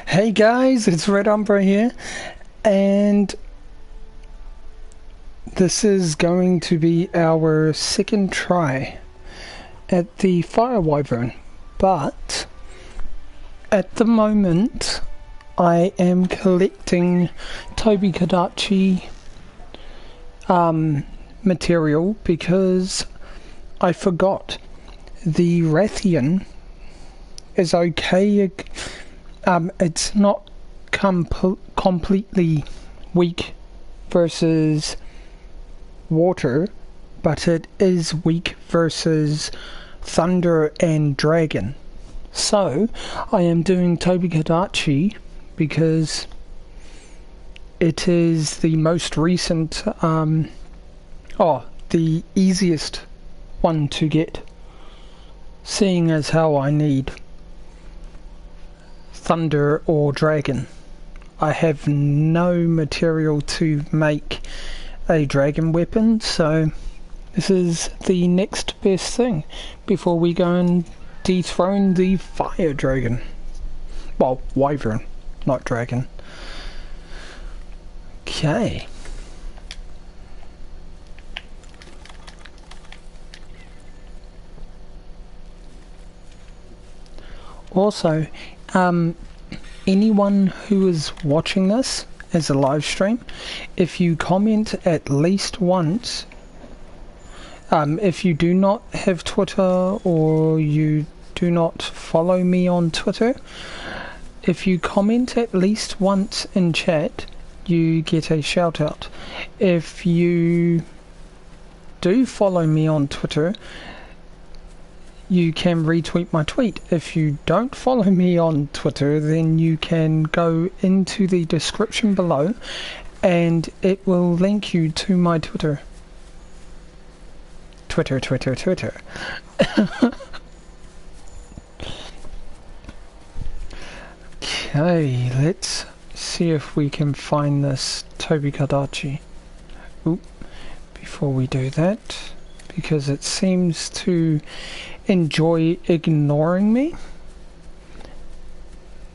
Hey guys, it's S.S.RedUmbra here, and this is going to be our second try at the Fire Wyvern, but at the moment I am collecting Toby Kadachi material because I forgot the Rathian is okay. It's not completely weak versus water, but it is weak versus thunder and dragon. So I am doing Toby Kadachi because it is the most recent, the easiest one to get, seeing as how I need thunder or dragon. I have no material to make a dragon weapon, so this is the next best thing before we go and dethrone the fire dragon. Well, wyvern, not dragon. Okay. Also, anyone who is watching this as a live stream, if you comment at least once, if you do not have Twitter or you do not follow me on Twitter, if you comment at least once in chat, you get a shout out. If you do follow me on Twitter, you can retweet my tweet. If you don't follow me on Twitter, then you can go into the description below and it will link you to my Twitter. Twitter. Okay, let's see if we can find this Toby Kadachi. Oop, before we do that, because it seems to enjoy ignoring me.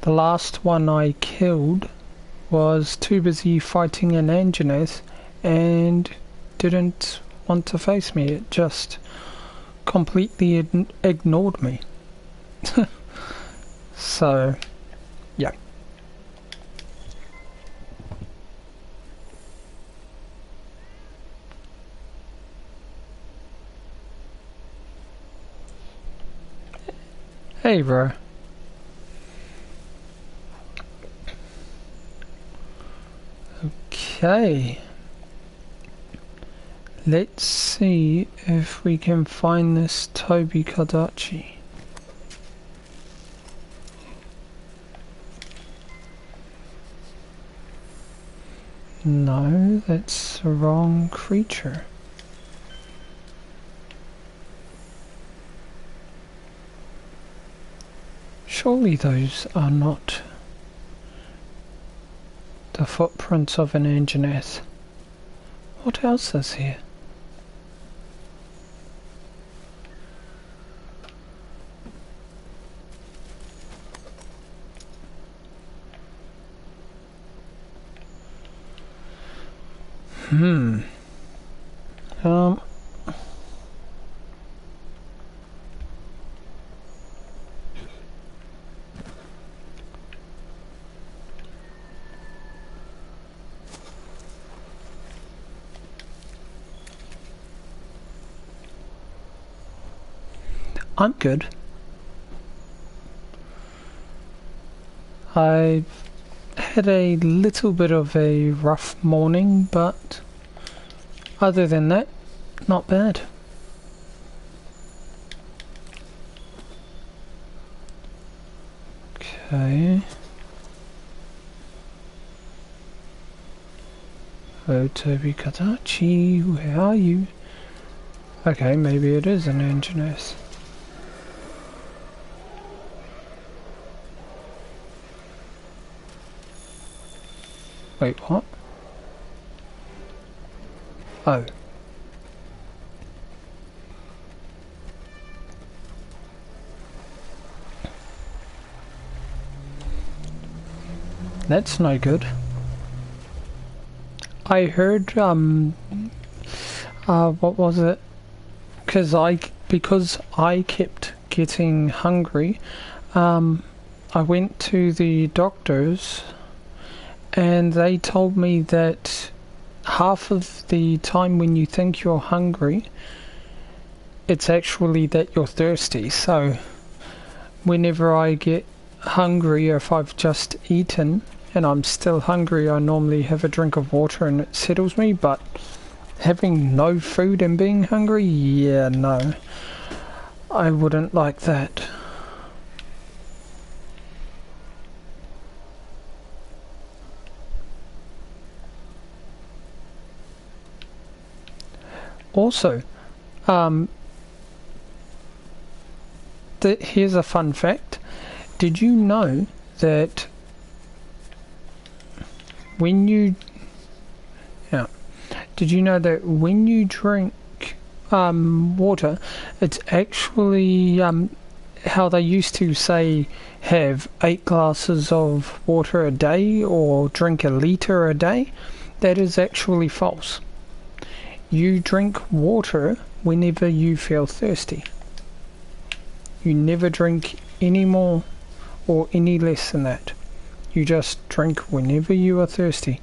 The last one I killed was too busy fighting an Angineth and didn't want to face me. It just completely ignored me. So, yeah. Hey, bro. Okay. Let's see if we can find this Toby Kadachi. No, that's the wrong creature. Surely those are not the footprints of an Angineth. What else is here? I'm good. I've had a little bit of a rough morning, but other than that, not bad. Okay. Oh, Toby Kadachi, where are you? Okay, maybe it is an Angineth. Wait, what? Oh. That's no good. I heard, what was it? Because I kept getting hungry, I went to the doctors and they told me that half of the time when you think you're hungry, it's actually that you're thirsty. So whenever I get hungry, or if I've just eaten and I'm still hungry, I normally have a drink of water and it settles me. But having no food and being hungry, yeah, no, I wouldn't like that. Also, here's a fun fact. Did you know that when you drink water, it's actually how they used to say have 8 glasses of water a day or drink a litre a day? That is actually false. You drink water whenever you feel thirsty. You never drink any more or any less than that. You just drink whenever you are thirsty.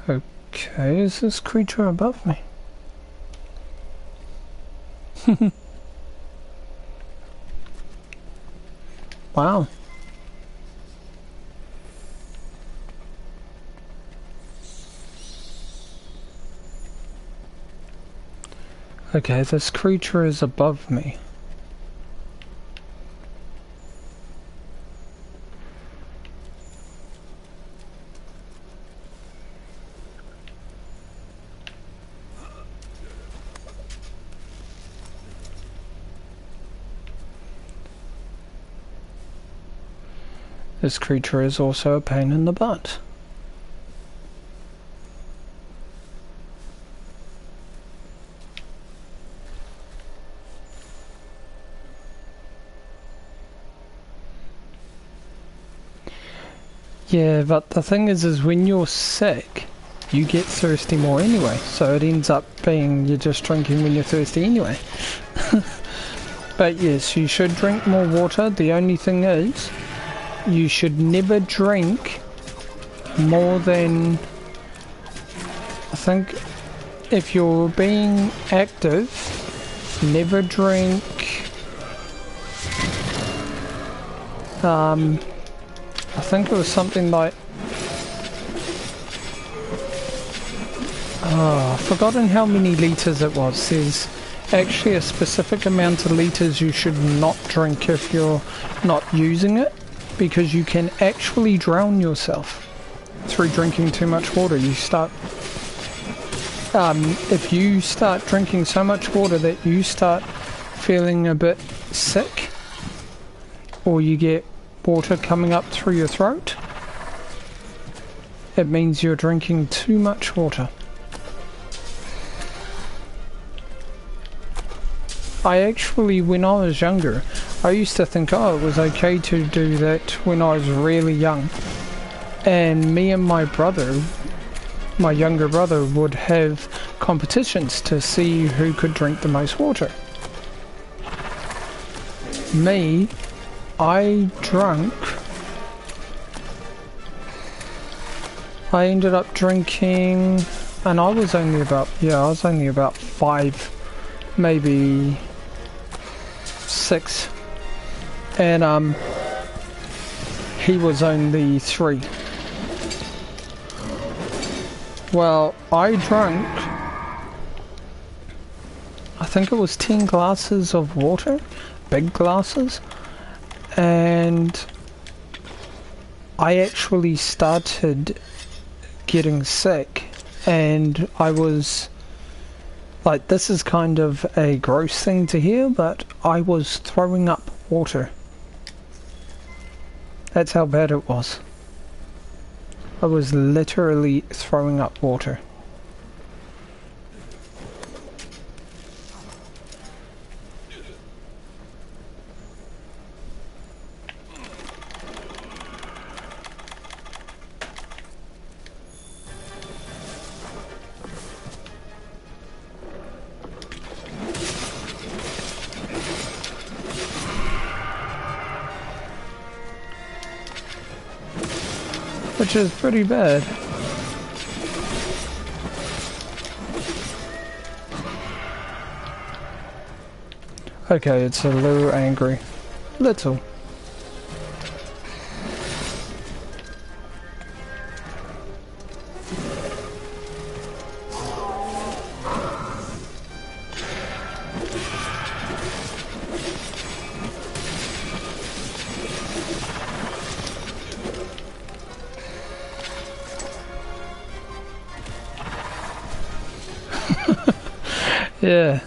Okay, is this creature above me? Wow. Okay, this creature is above me. This creature is also a pain in the butt. Yeah, but the thing is when you're sick, you get thirsty more anyway. So it ends up being you're just drinking when you're thirsty anyway. But yes, you should drink more water. The only thing is, you should never drink more than, I think, if you're being active, never drink I think it was something like I've forgotten how many litres it was. There's actually a specific amount of litres you should not drink if you're not using it, because you can actually drown yourself through drinking too much water. You start, if you start drinking so much water that you start feeling a bit sick, or you get water coming up through your throat, it means you're drinking too much water. I actually, when I was younger, I used to think, oh, it was okay to do that when I was really young. And me and my brother, my younger brother, would have competitions to see who could drink the most water. Me, I ended up drinking, and I was only about 5, maybe 6, and he was only 3. Well, I drank, I think it was 10 glasses of water, big glasses, and I actually started getting sick, and I was like, this is kind of a gross thing to hear, but I was throwing up water. That's how bad it was. I was literally throwing up water. which is pretty bad. Okay, it's a little angry. Little. Yeah,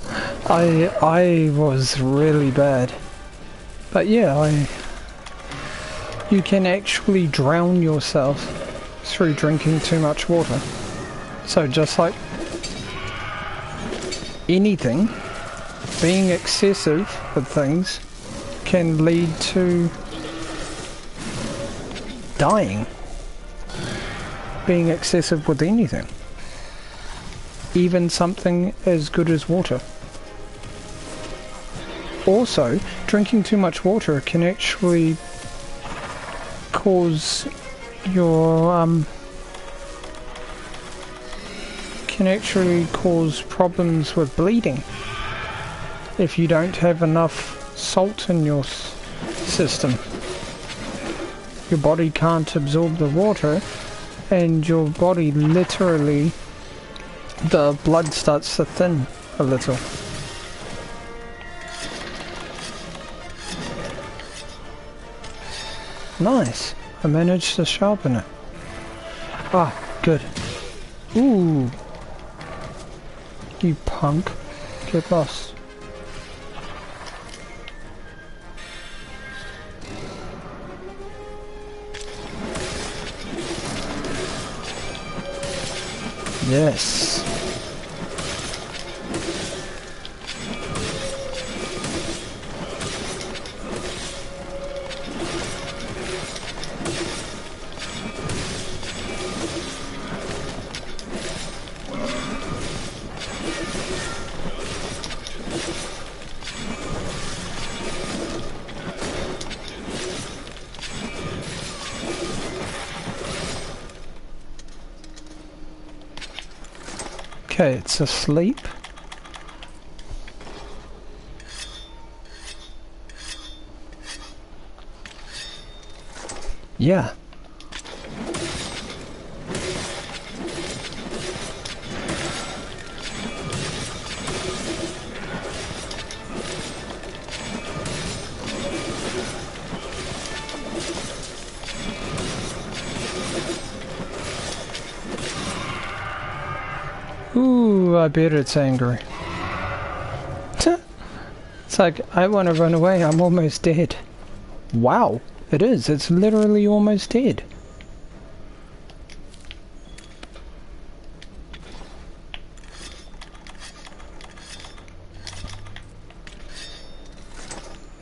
I was really bad. But yeah, you can actually drown yourself through drinking too much water. So just like anything, being excessive with things can lead to dying. Being excessive with anything. Even something as good as water. Also, drinking too much water can actually cause your problems with bleeding if you don't have enough salt in your system. Your body can't absorb the water, and your body literally, the blood starts to thin a little. Nice. I managed to sharpen it. Ah, good. Ooh. You punk. Get lost. Yes. Okay, it's asleep. Yeah. Ooh, I bet it's angry. It's like, I want to run away, I'm almost dead. Wow, it is, it's literally almost dead.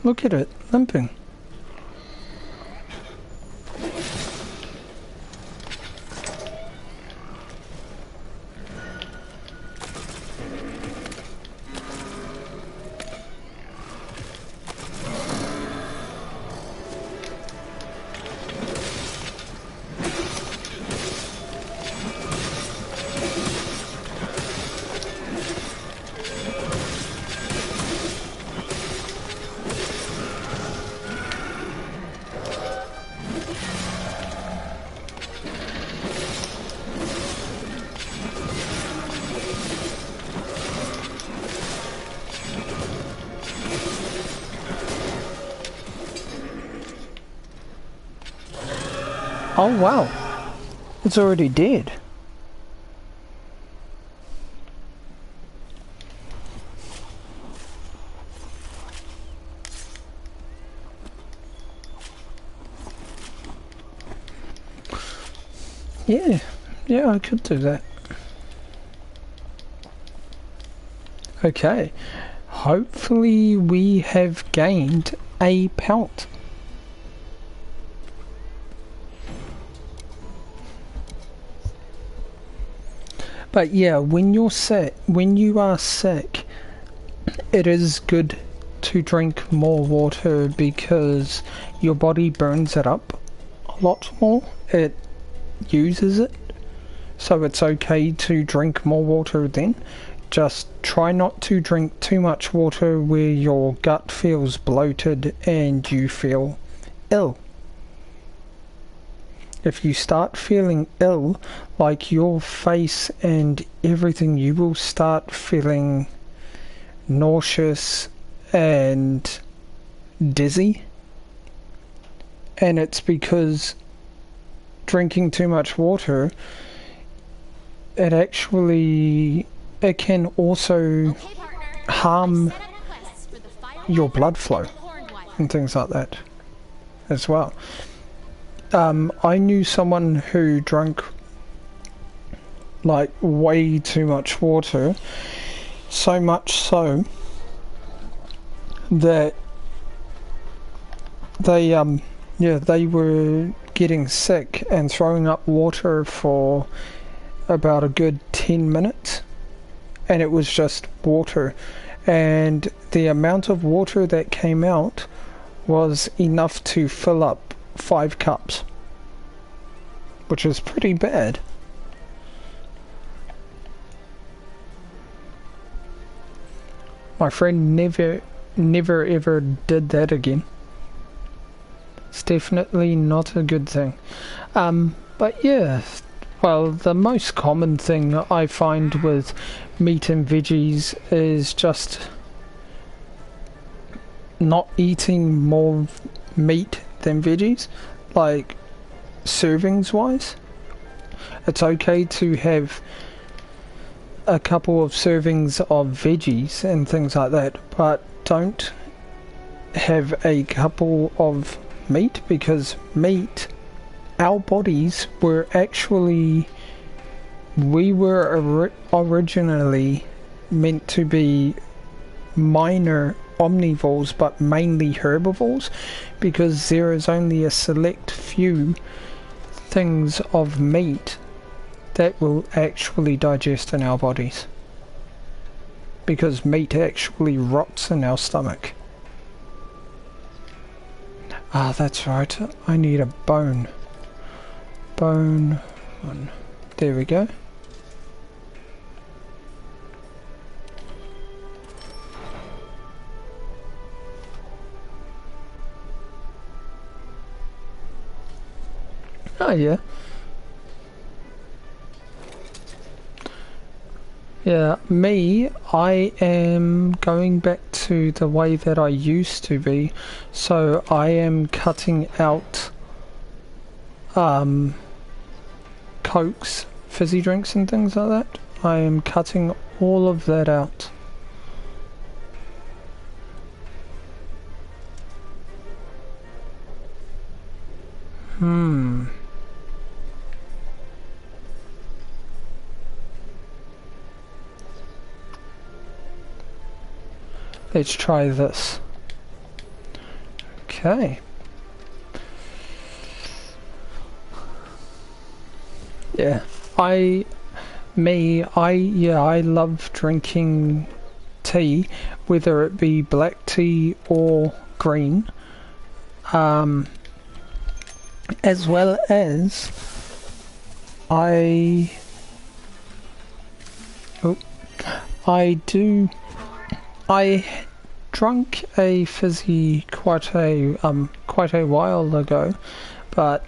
Look at it, limping. Oh wow, it's already dead. Yeah, I could do that. Okay, hopefully we have gained a pelt. But yeah, when you are sick, it is good to drink more water because your body burns it up a lot more. It uses it, so it's okay to drink more water then. Just try not to drink too much water where your gut feels bloated and you feel ill. If you start feeling ill, like your face and everything, you will start feeling nauseous and dizzy. And it's because drinking too much water, it can also harm your blood flow and things like that as well. I knew someone who drank like way too much water, so much so that they were getting sick and throwing up water for about a good 10 minutes, and it was just water, and the amount of water that came out was enough to fill up 5 cups, which is pretty bad. My friend never ever did that again. It's definitely not a good thing. But yeah, well, the most common thing I find with meat and veggies is just not eating more meat than veggies, like servings wise. It's okay to have a couple of servings of veggies and things like that, but don't have a couple of meat, because meat, our bodies were actually, we were originally meant to be minor omnivores but mainly herbivores, because there is only a select few things of meat that will actually digest in our bodies, because meat actually rots in our stomach. Ah, that's right, I need a bone. Bone one. There we go. Oh yeah. Yeah, me, I am going back to the way that I used to be, so I am cutting out Cokes, fizzy drinks and things like that. I am cutting all of that out. Let's try this. Okay. Yeah, I love drinking tea, whether it be black tea or green, as well as I drank a fizzy quite a while ago, but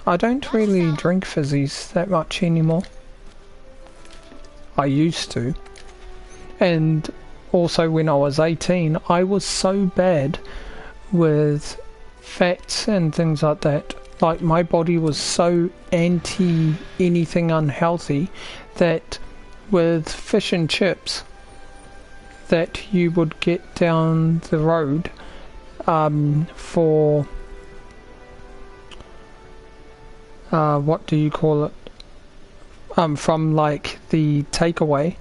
I don't really drink fizzies that much anymore. I used to. And also when I was 18, I was so bad with fats and things like that. Like, my body was so anti anything unhealthy that with fish and chips that you would get down the road for what do you call it, from like the takeaway,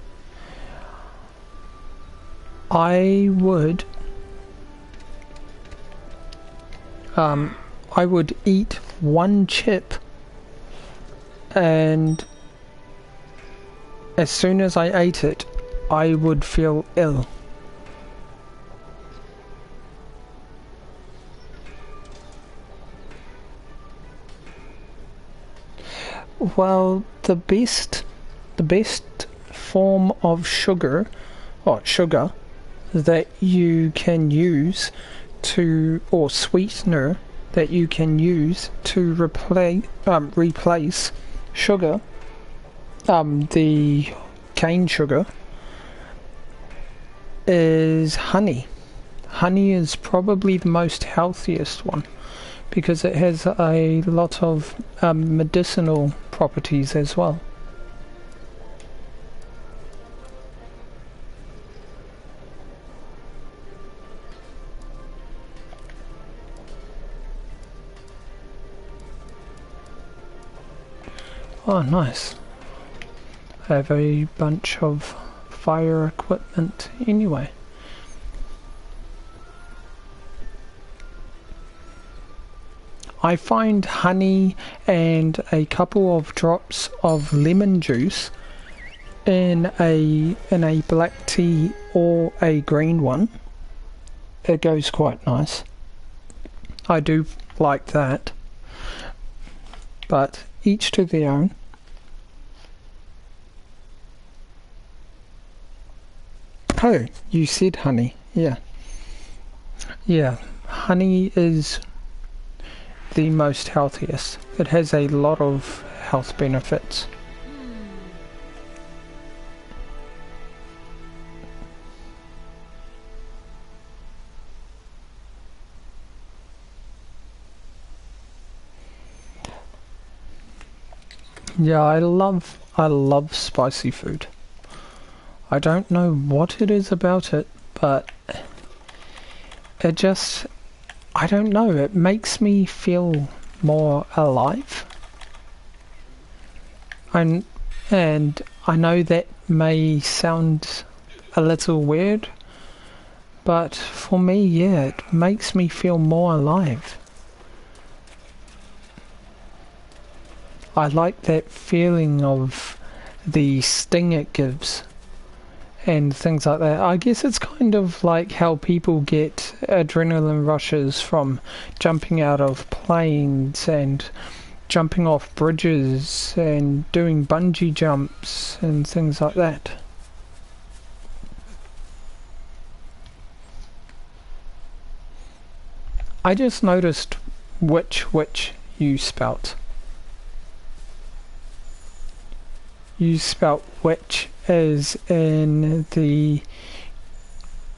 I would eat one chip, and as soon as I ate it, I would feel ill. well, the best form of sugar that you can use to, or sweetener that you can use to replace sugar, the cane sugar, is honey. Honey is probably the most healthiest one because it has a lot of medicinal properties as well. Oh, nice. I have a bunch of fire equipment anyway. I find honey and a couple of drops of lemon juice in a black tea or a green one. It goes quite nice. I do like that. But each to their own. Oh, you said honey. Yeah. Yeah, honey is the most healthiest. It has a lot of health benefits. Yeah, I love spicy food. I don't know what it is about it, but it just, I don't know, it makes me feel more alive. And I know that may sound a little weird, but for me, yeah, it makes me feel more alive. I like that feeling of the sting it gives and things like that. I guess it's kind of like how people get adrenaline rushes from jumping out of planes and jumping off bridges and doing bungee jumps and things like that. I just noticed which you spelt. You spelt witch as in the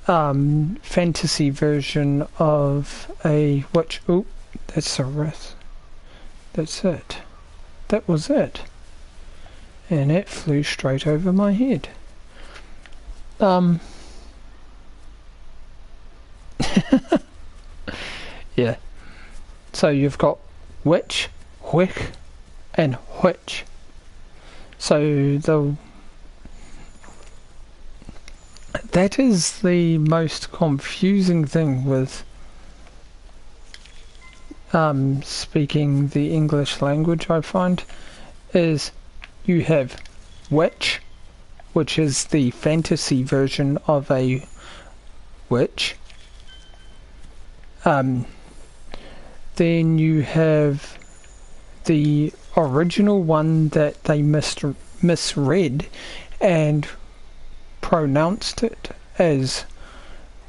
fantasy version of a witch. Oop, that's a wrath. That's it. That was it. And it flew straight over my head. Yeah. So you've got witch, wick, and which. So that is the most confusing thing with speaking the English language, I find, is you have witch, which is the fantasy version of a witch. Then you have the original one that they misread and pronounced it as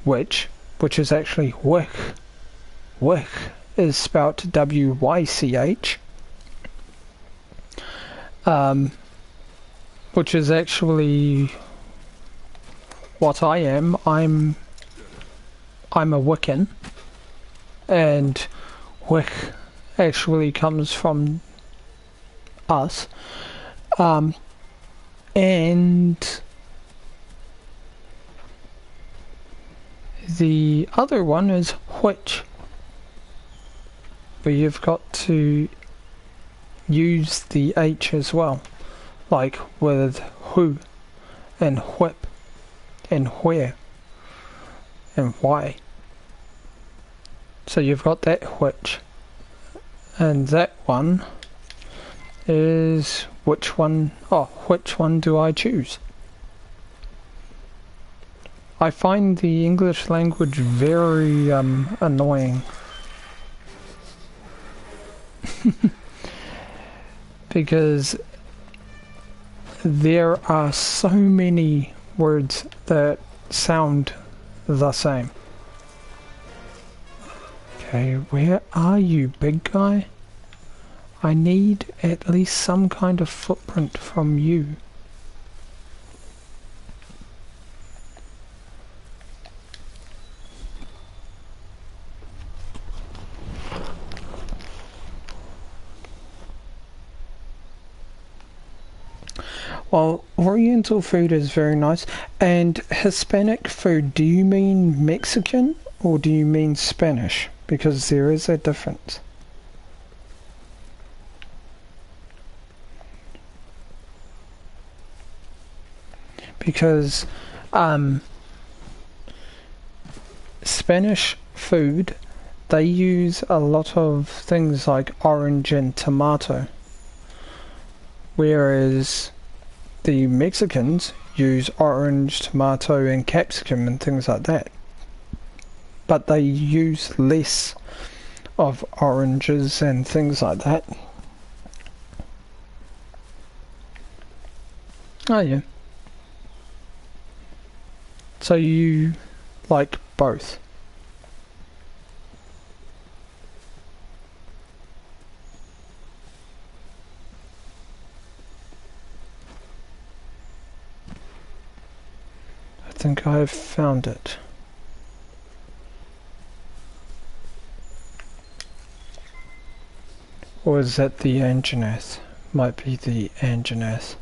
witch, which is actually wick. Wick is spelt W-Y-C-H, which is actually what I am. I'm a Wiccan, and wick actually comes from us, and the other one is which, but you've got to use the H as well, like with who and whip and where and why. So you've got that which, and that one is which one do I choose? I find the English language very annoying. because there are so many words that sound the same. Okay, where are you, big guy? I need at least some kind of footprint from you. Well, Oriental food is very nice. And Hispanic food, do you mean Mexican or do you mean Spanish? Because there is a difference. Because Spanish food, they use a lot of things like orange and tomato, whereas the Mexicans use orange, tomato and capsicum and things like that. But they use less of oranges and things like that. Oh yeah. So you like both? I think I've found it. Or is that the Anjanath? Might be the Anjanath.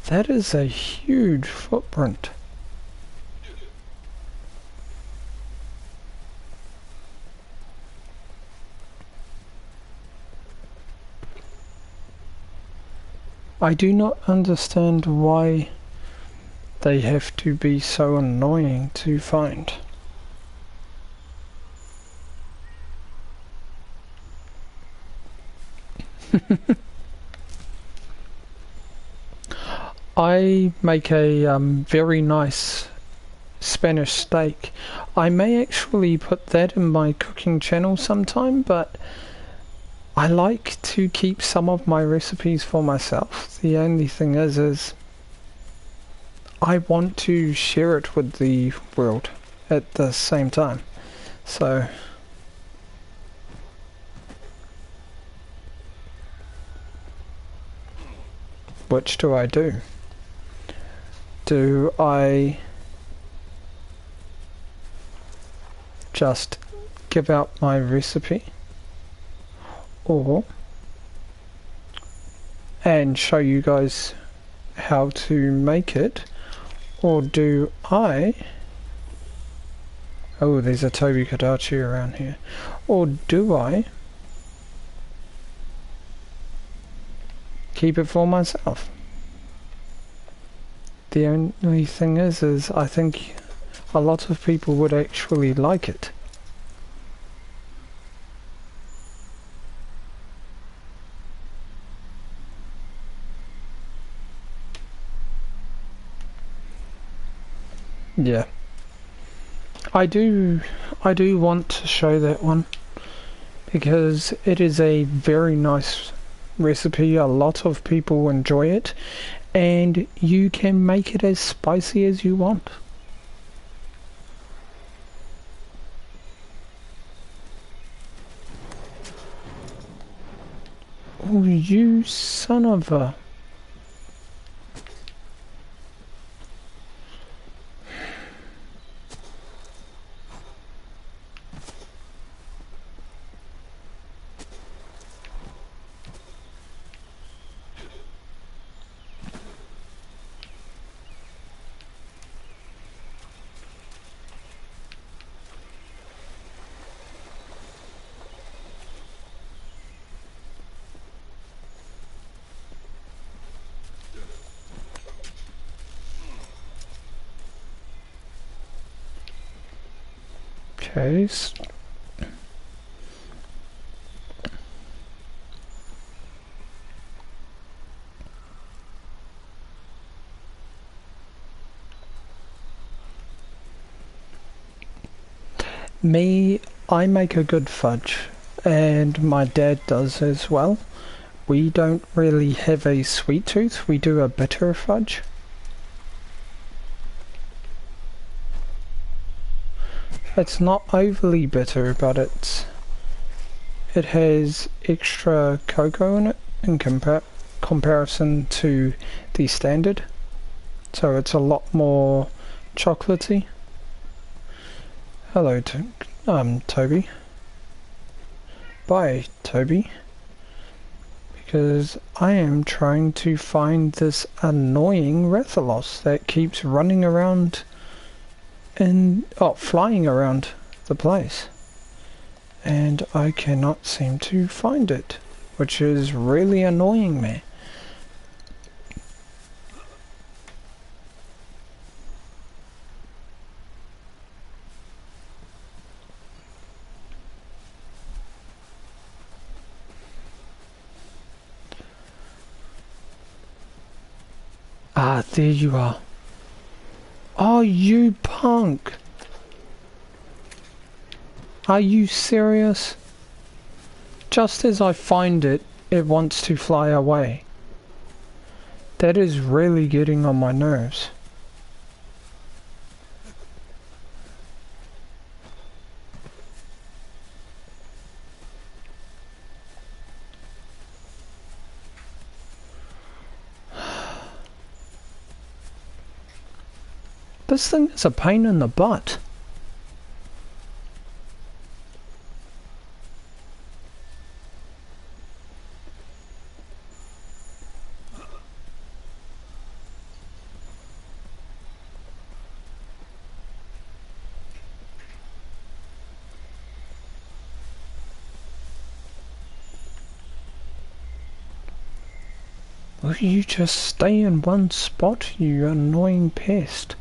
That is a huge footprint. I do not understand why they have to be so annoying to find. I make a very nice Spanish steak. I may actually put that in my cooking channel sometime, but I like to keep some of my recipes for myself. The only thing is I want to share it with the world at the same time. So which do I do? Do I just give out my recipe and show you guys how to make it, or do I, oh there's a Toby Kadachi around here, or do I keep it for myself? The only thing is I think a lot of people would actually like it. Yeah. I do want to show that one because it is a very nice recipe. A lot of people enjoy it, and you can make it as spicy as you want. Oh, you son of a... Okay. Me, I make a good fudge. and my dad does as well. We don't really have a sweet tooth, we do a bitter fudge. It's not overly bitter, but it has extra cocoa in it in comparison to the standard. So it's a lot more chocolatey. Hello, Toby. Bye, Toby. Because I am trying to find this annoying Rathalos that keeps running around flying around the place. And I cannot seem to find it, which is really annoying me. Ah, there you are. Oh, you punk! Are you serious? Just as I find it, it wants to fly away. That is really getting on my nerves. This thing is a pain in the butt. Will you just stay in one spot, you annoying pest?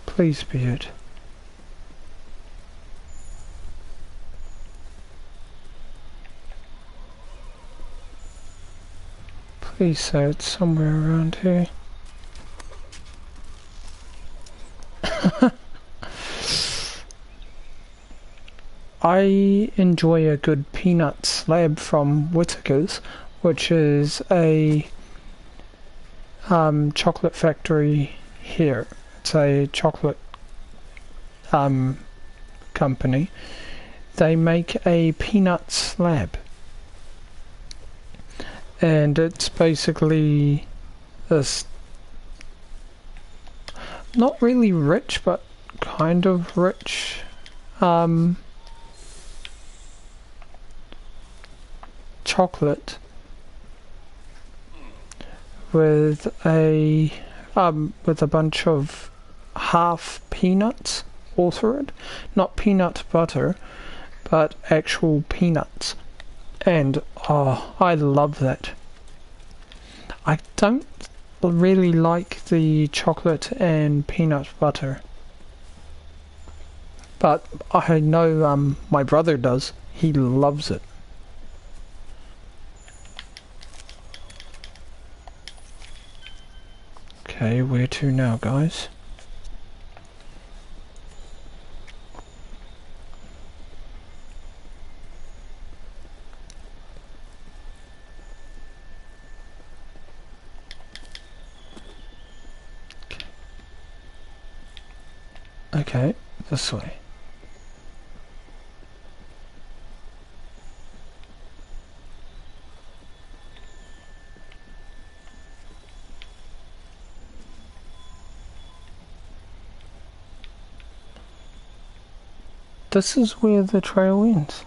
Please be it. Please say it's somewhere around here. I enjoy a good peanut slab from Whittaker's, which is a chocolate factory here. It's a chocolate company. They make a peanut slab, and it's basically this not really rich but kind of rich chocolate with a bunch of half peanuts all through it. Not peanut butter, but actual peanuts. And oh, I love that. I don't really like the chocolate and peanut butter, but I know my brother does. He loves it. Okay, where to now, guys? Okay, this way. This is where the trail ends.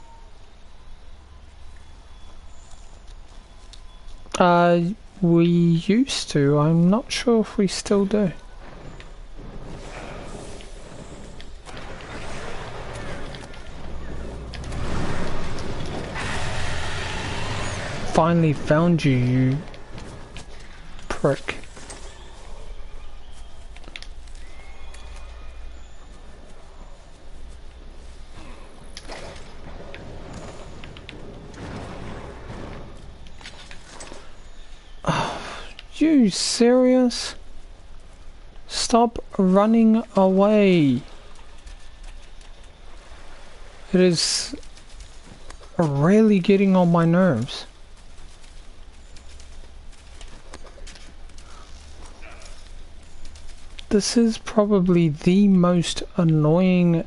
We used to. I'm not sure if we still do. Finally found you, you prick. you serious? Stop running away. It is really getting on my nerves. This is probably the most annoying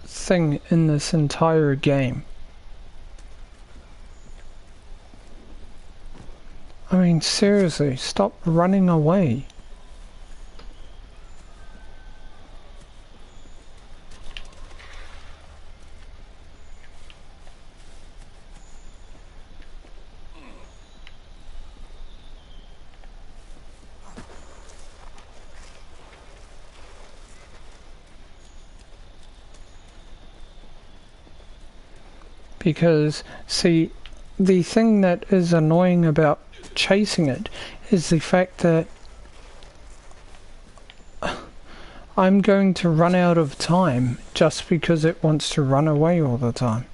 thing in this entire game. I mean, seriously, stop running away. Because, see, the thing that is annoying about chasing it is the fact that I'm going to run out of time just because it wants to run away all the time.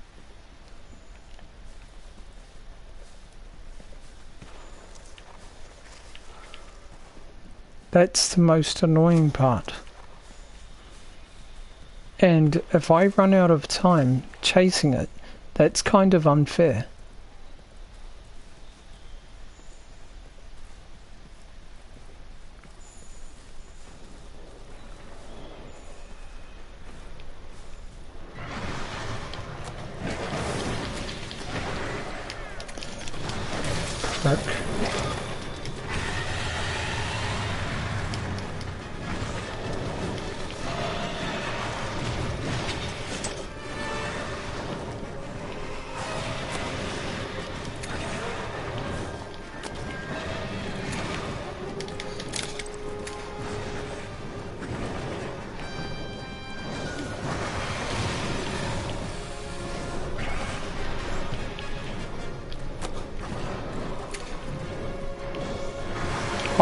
That's the most annoying part. And if I run out of time chasing it, that's kind of unfair. Prick.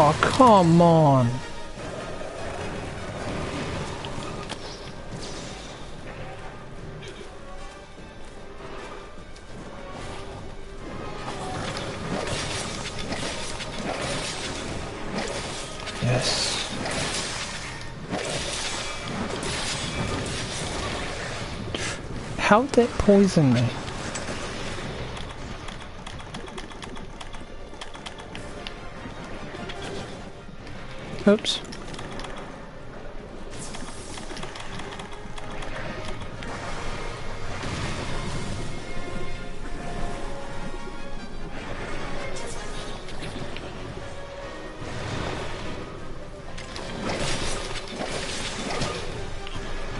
Oh, come on. Yes. How'd that poison me? Oops.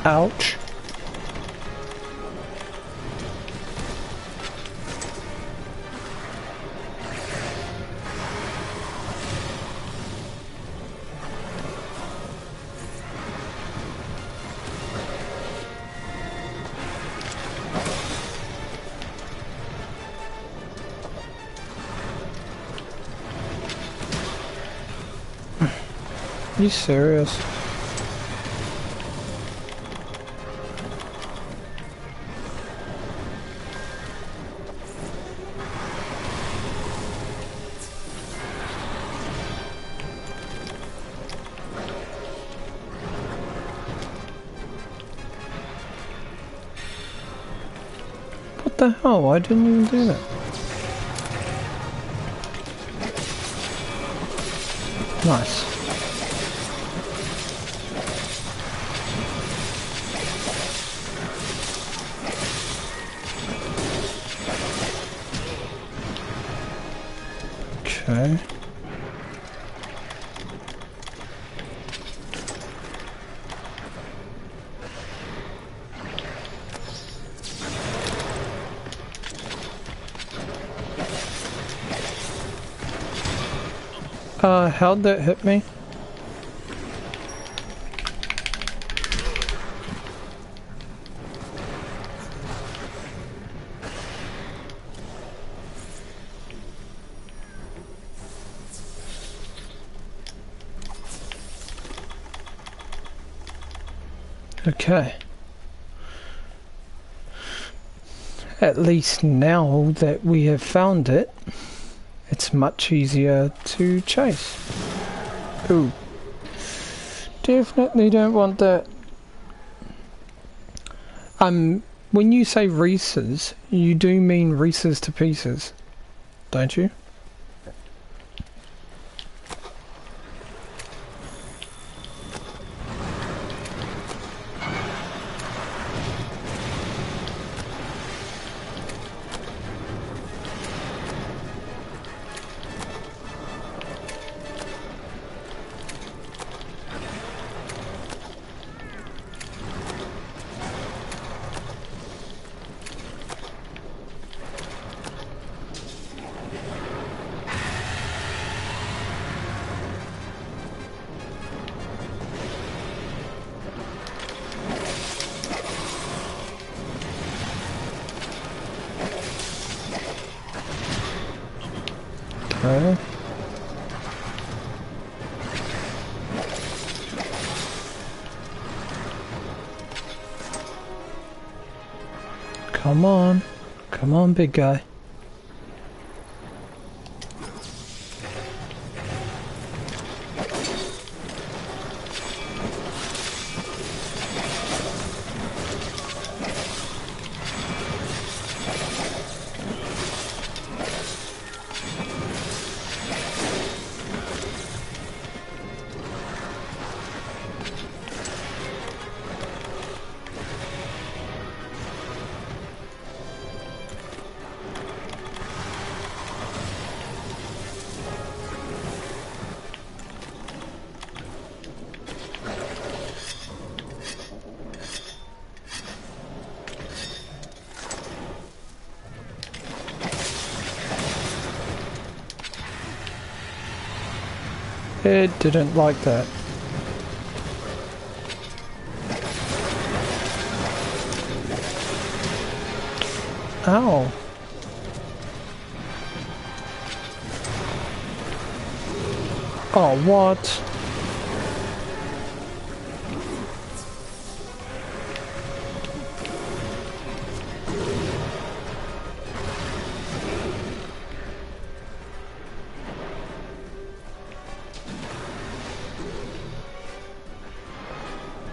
Ouch. Are you serious? What the hell? I didn't even do that. Nice. Okay. How'd that hit me? Okay. At least now that we have found it, it's much easier to chase. Ooh. Definitely don't want that. When you say Reese's, you do mean Reese's to Pieces, don't you? Okay. Come on. Come on, big guy. It didn't like that. Ow. Oh, what?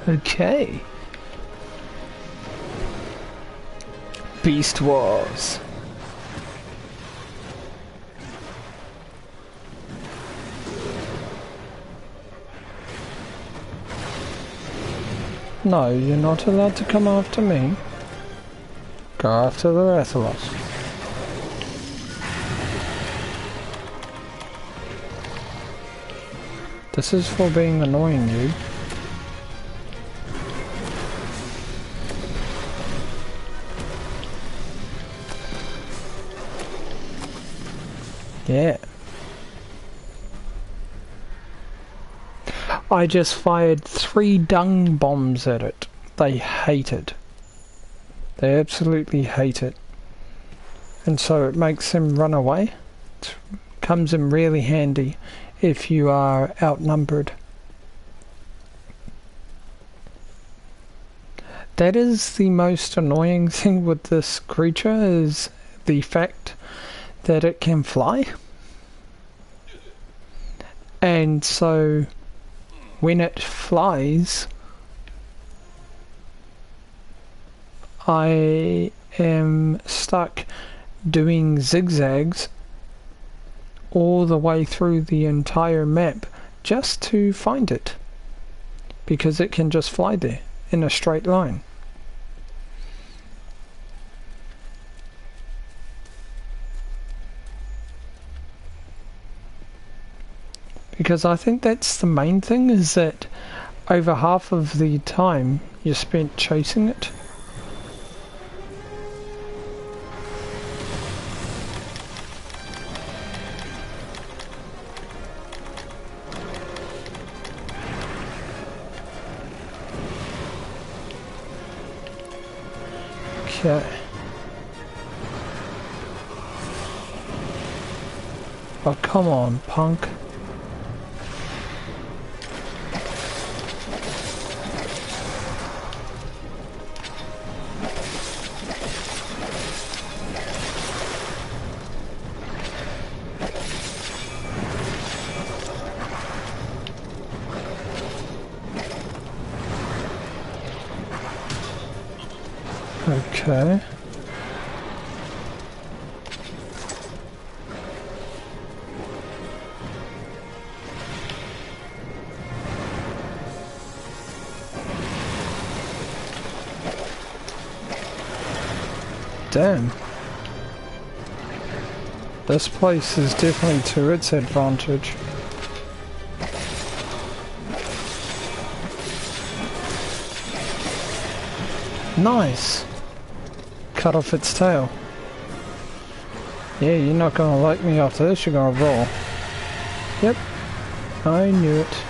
Okay. Beast Wars. No, you're not allowed to come after me. Go after the rest of us. This is for being annoying, you. Yeah. I just fired 3 dung bombs at it. They hate it. They absolutely hate it. And so it makes them run away. It comes in really handy if you are outnumbered. That is the most annoying thing with this creature, is the fact that it can fly. And so when it flies, I am stuck doing zigzags all the way through the entire map just to find it, because it can just fly there in a straight line. Because I think that's the main thing, is that over half of the time you spent chasing it. Okay. Oh, come on, punk. Okay. Damn. This place is definitely to its advantage. Nice! Cut off its tail. Yeah, you're not gonna like me after this, you're gonna roll. Yep, I knew it.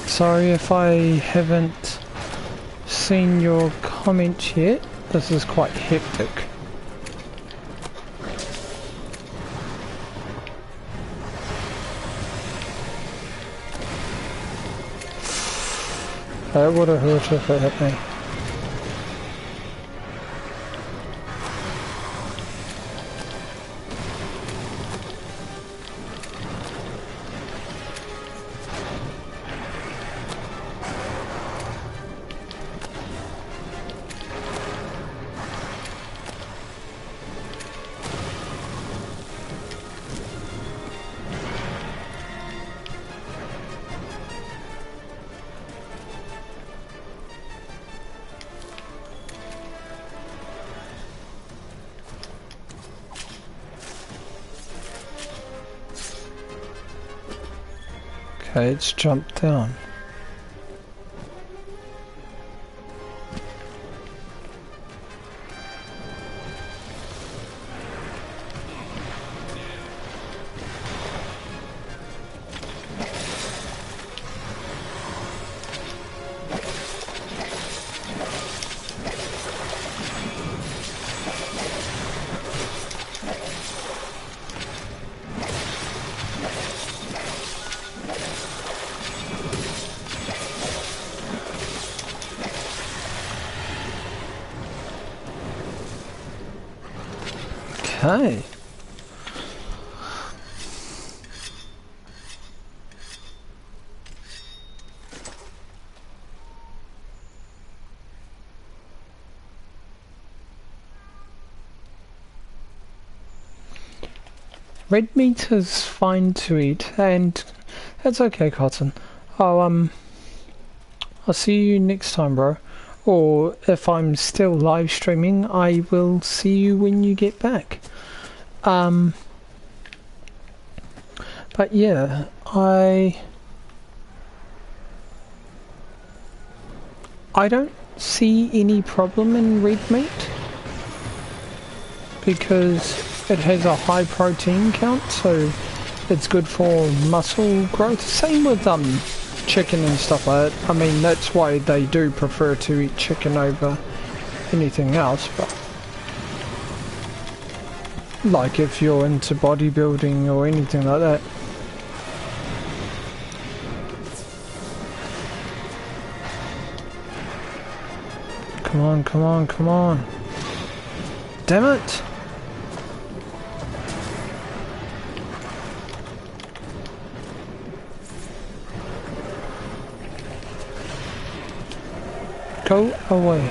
Sorry if I haven't seen your comment yet. This is quite hectic. That would have hurt if it hit me. Okay, it's jumped down. Okay. Red meat is fine to eat, and that's okay, Cotton. I'll see you next time, bro. Or if I'm still live streaming, I will see you when you get back. But yeah, I don't see any problem in red meat because it has a high protein count, so it's good for muscle growth. Same with chicken and stuff like that. I mean, that's why they do prefer to eat chicken over anything else, but like if you're into bodybuilding or anything like that. Come on, come on, come on. Damn it! Go away.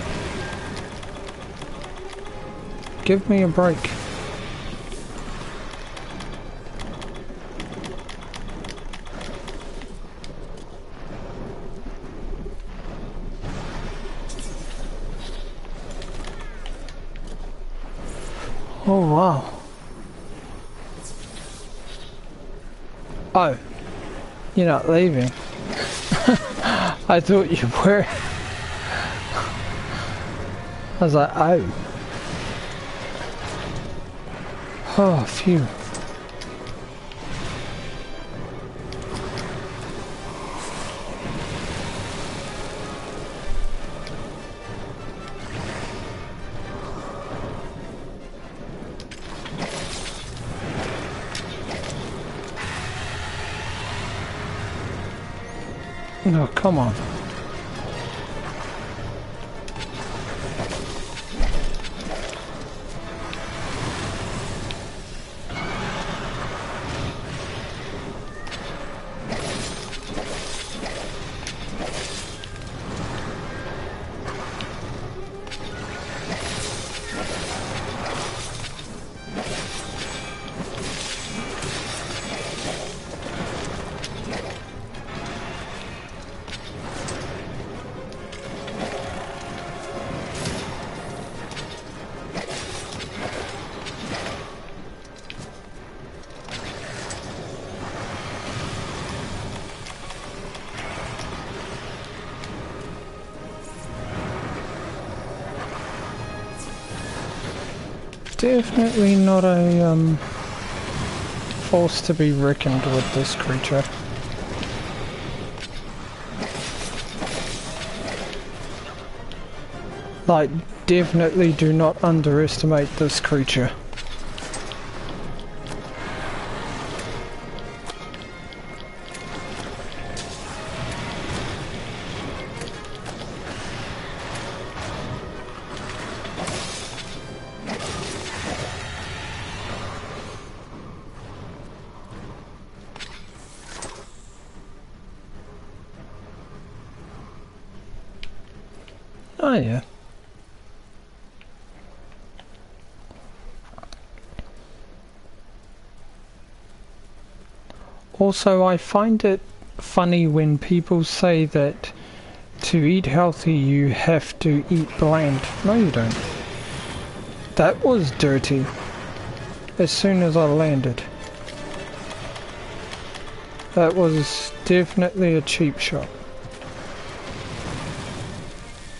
Give me a break. Oh wow. Oh, you're not leaving. I thought you were. I was like, oh. Oh, phew. No, come on. Definitely not a force to be reckoned with, this creature. Like, definitely do not underestimate this creature. Oh yeah. Also, I find it funny when people say that to eat healthy you have to eat bland. No, you don't. That was dirty. As soon as I landed. That was definitely a cheap shot.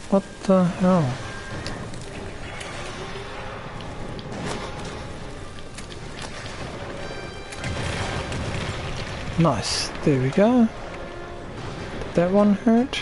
What the hell? Nice, there we go. Did that one hurt?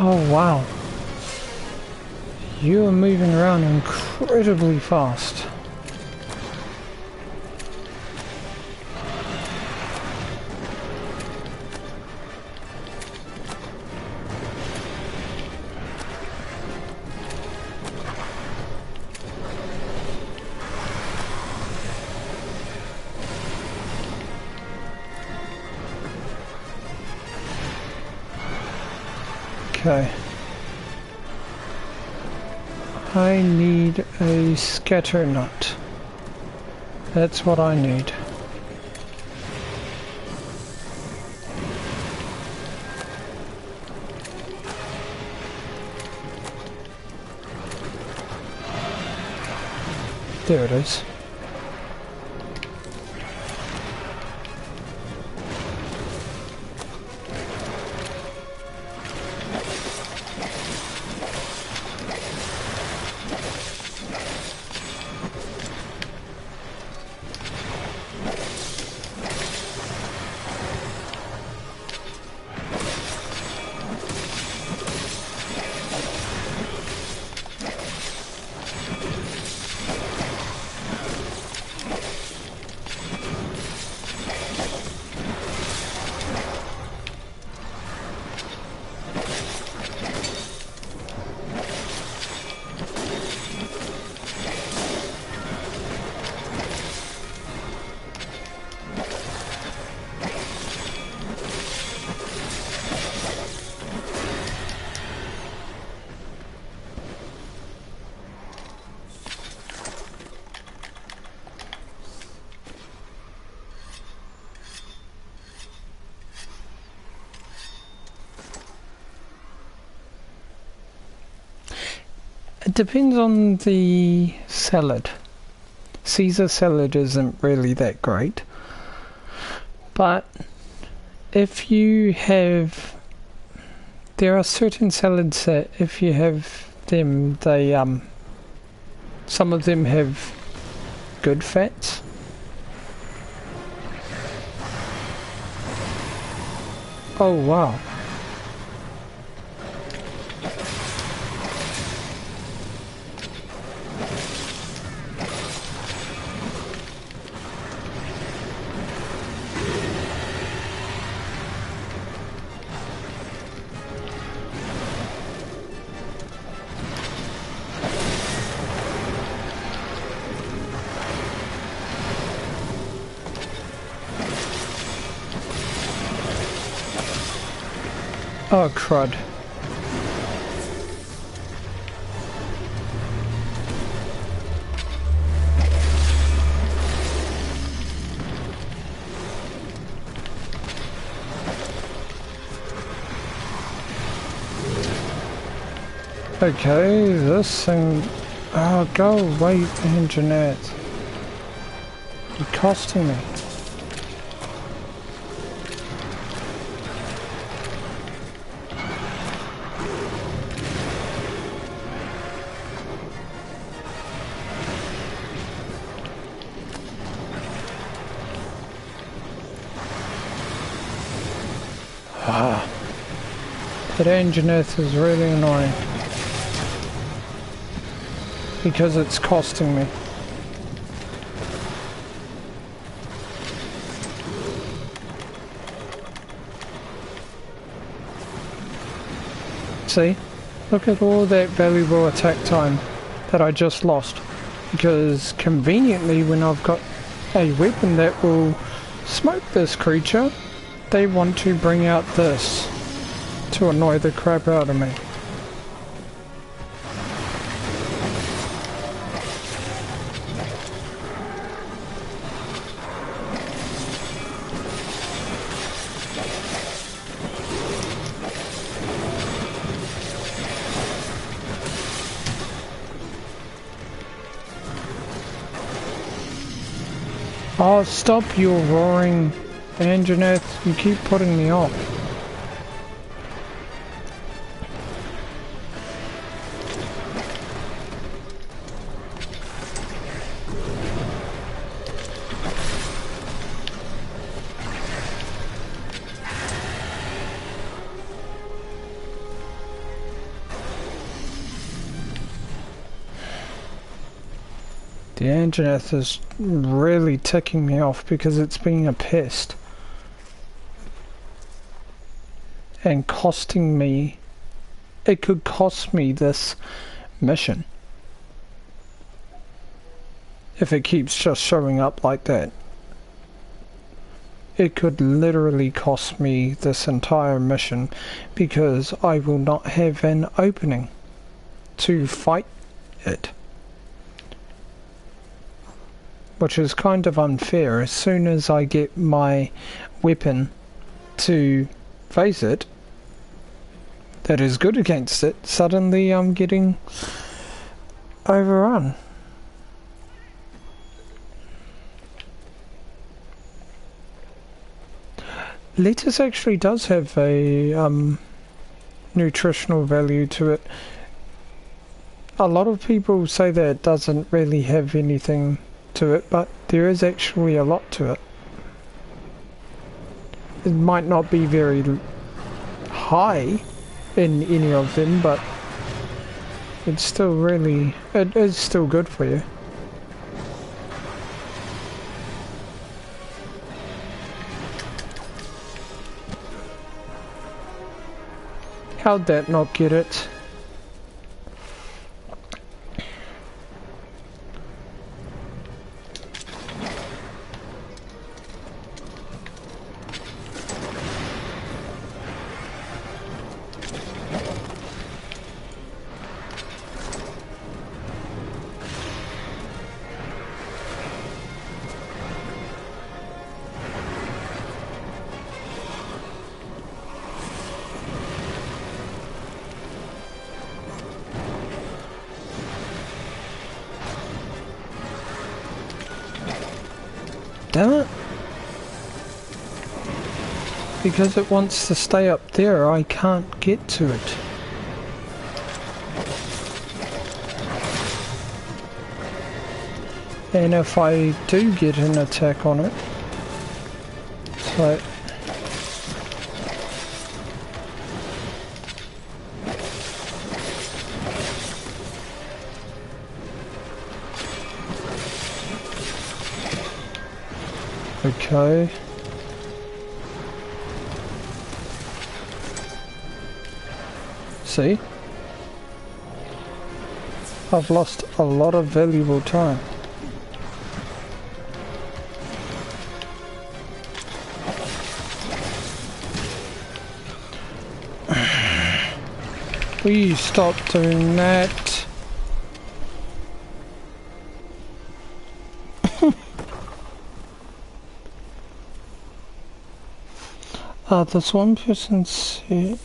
Oh wow. You are moving around incredibly fast. Okay. I need a scatter nut. That's what I need. There it is. It depends on the salad. Caesar salad isn't really that great. But if you have... There are certain salads that if you have them, they... some of them have good fats. Oh wow. Oh, crud. Okay, this thing... Oh, go away, engineer. You're costing me. That engineer is really annoying. Because it's costing me. See? Look at all that valuable attack time that I just lost. Because conveniently when I've got a weapon that will smoke this creature, they want to bring out this to annoy the crap out of me. Oh, stop your roaring, Anjaneth. You keep putting me off. The Anjaneth is really ticking me off because it's being a pest. And costing me... It could cost me this mission. If it keeps just showing up like that. It could literally cost me this entire mission because I will not have an opening to fight it. Which is kind of unfair. As soon as I get my weapon to face it, that is good against it, suddenly I'm getting overrun. Lettuce actually does have a nutritional value to it. A lot of people say that it doesn't really have anything to it, but there is actually a lot to it. It might not be very high in any of them, but it's still really, it is still good for you. How'd that not get it? damn it. Because it wants to stay up there, I can't get to it. And if I do get an attack on it, so okay. See? I've lost a lot of valuable time. Will you stop doing that? This one person said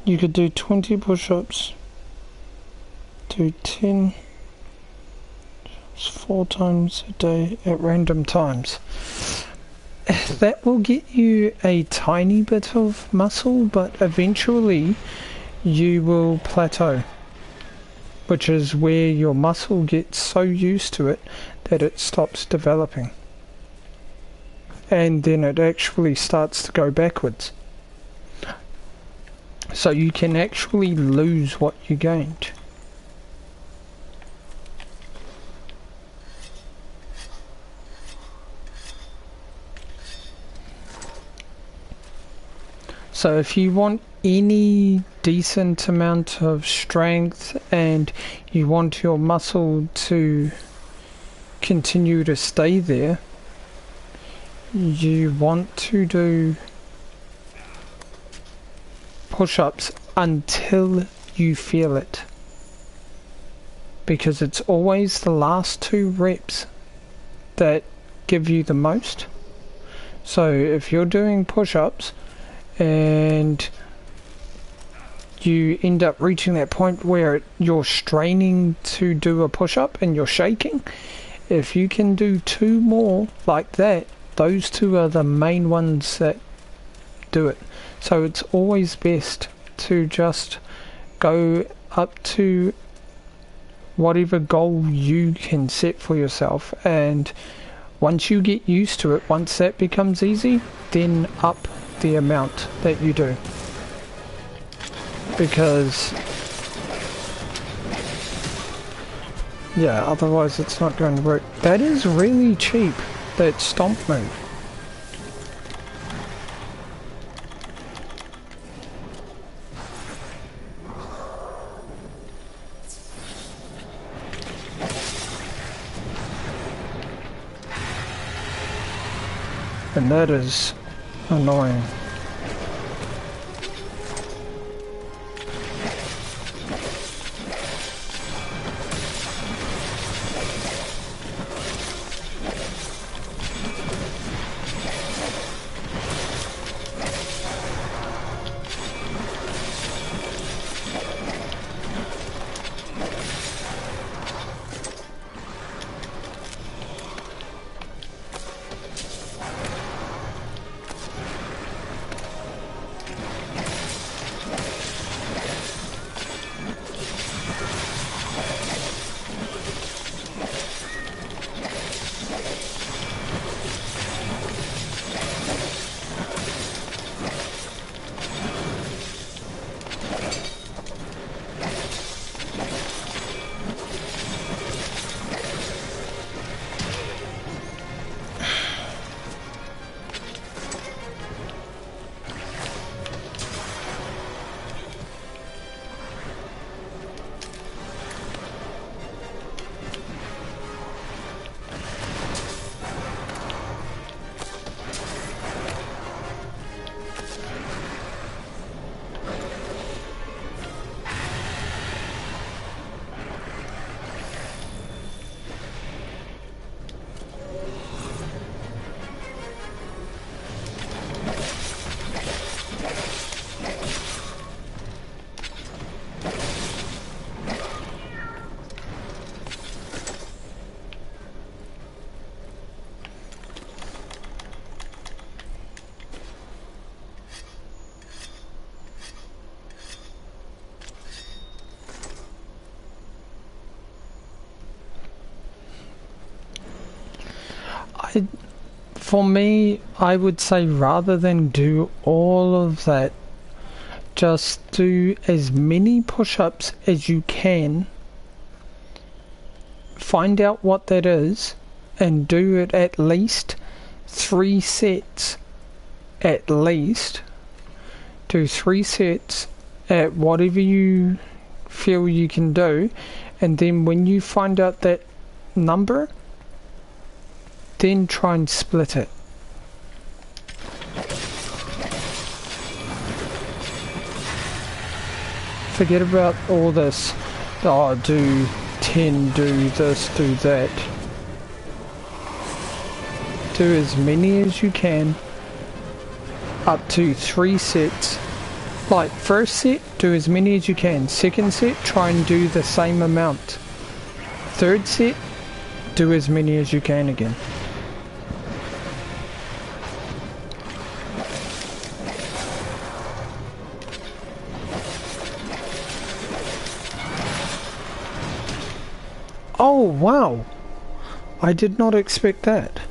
you could do 20 push-ups, do 10, 4 times a day at random times. That will get you a tiny bit of muscle, but eventually you will plateau, which is where your muscle gets so used to it that it stops developing. And then it actually starts to go backwards. So you can actually lose what you gained. So if you want any decent amount of strength and you want your muscle to continue to stay there, you want to do push-ups until you feel it, because it's always the last 2 reps that give you the most. So if you're doing push-ups and you end up reaching that point where you're straining to do a push-up and you're shaking, if you can do 2 more like that, those 2 are the main ones that do it. So it's always best to just go up to whatever goal you can set for yourself, and once you get used to it, once that becomes easy, then up the amount that you do. Because yeah, otherwise it's not going to work. That is really cheap, that stomp move. And that is annoying. For me, I would say rather than do all of that, just do as many push-ups as you can, find out what that is, and do it at least 3 sets. At least. Do 3 sets at whatever you feel you can do, and then when you find out that number, then try and split it. Forget about all this, oh, do 10, do this, do that. Do as many as you can, up to 3 sets. Like, first set, do as many as you can. Second set, try and do the same amount. Third set, do as many as you can again. Oh, wow! I did not expect that.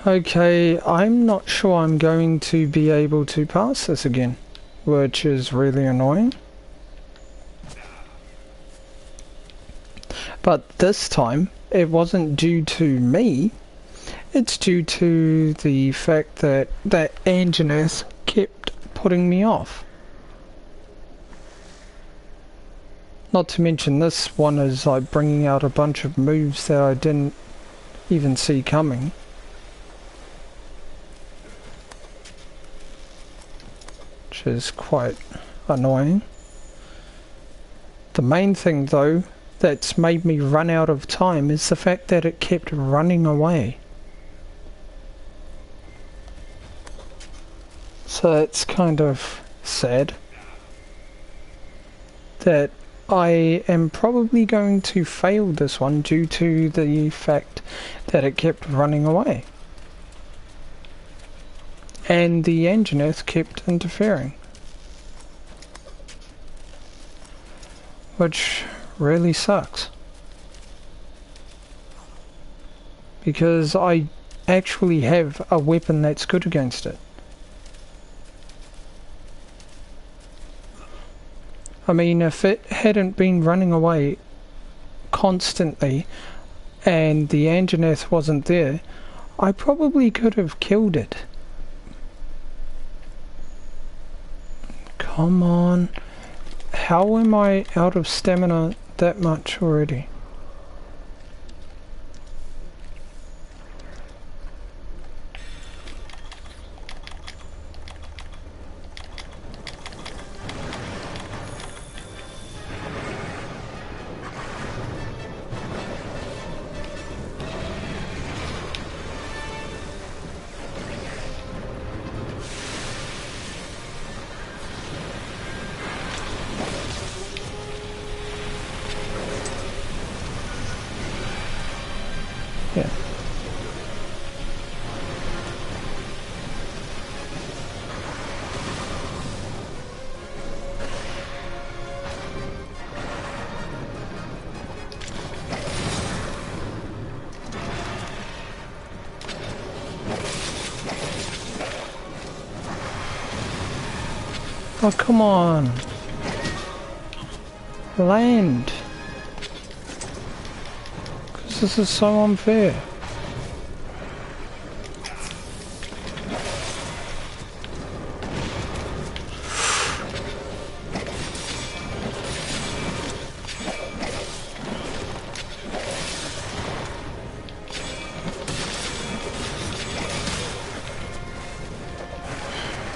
Okay, I'm not sure I'm going to be able to pass this again, which is really annoying. But this time, it wasn't due to me. It's due to the fact that that engineer kept putting me off. Not to mention this one is like bringing out a bunch of moves that I didn't even see coming. Which is quite annoying. The main thing though that's made me run out of time is the fact that it kept running away. So it's kind of sad that I am probably going to fail this one due to the fact that it kept running away. And the engineer kept interfering. Which really sucks. Because I actually have a weapon that's good against it. I mean, if it hadn't been running away constantly and the Anjanath wasn't there, I probably could have killed it. Come on. How am I out of stamina that much already? Yeah. Oh, come on. Land. Because this is so unfair.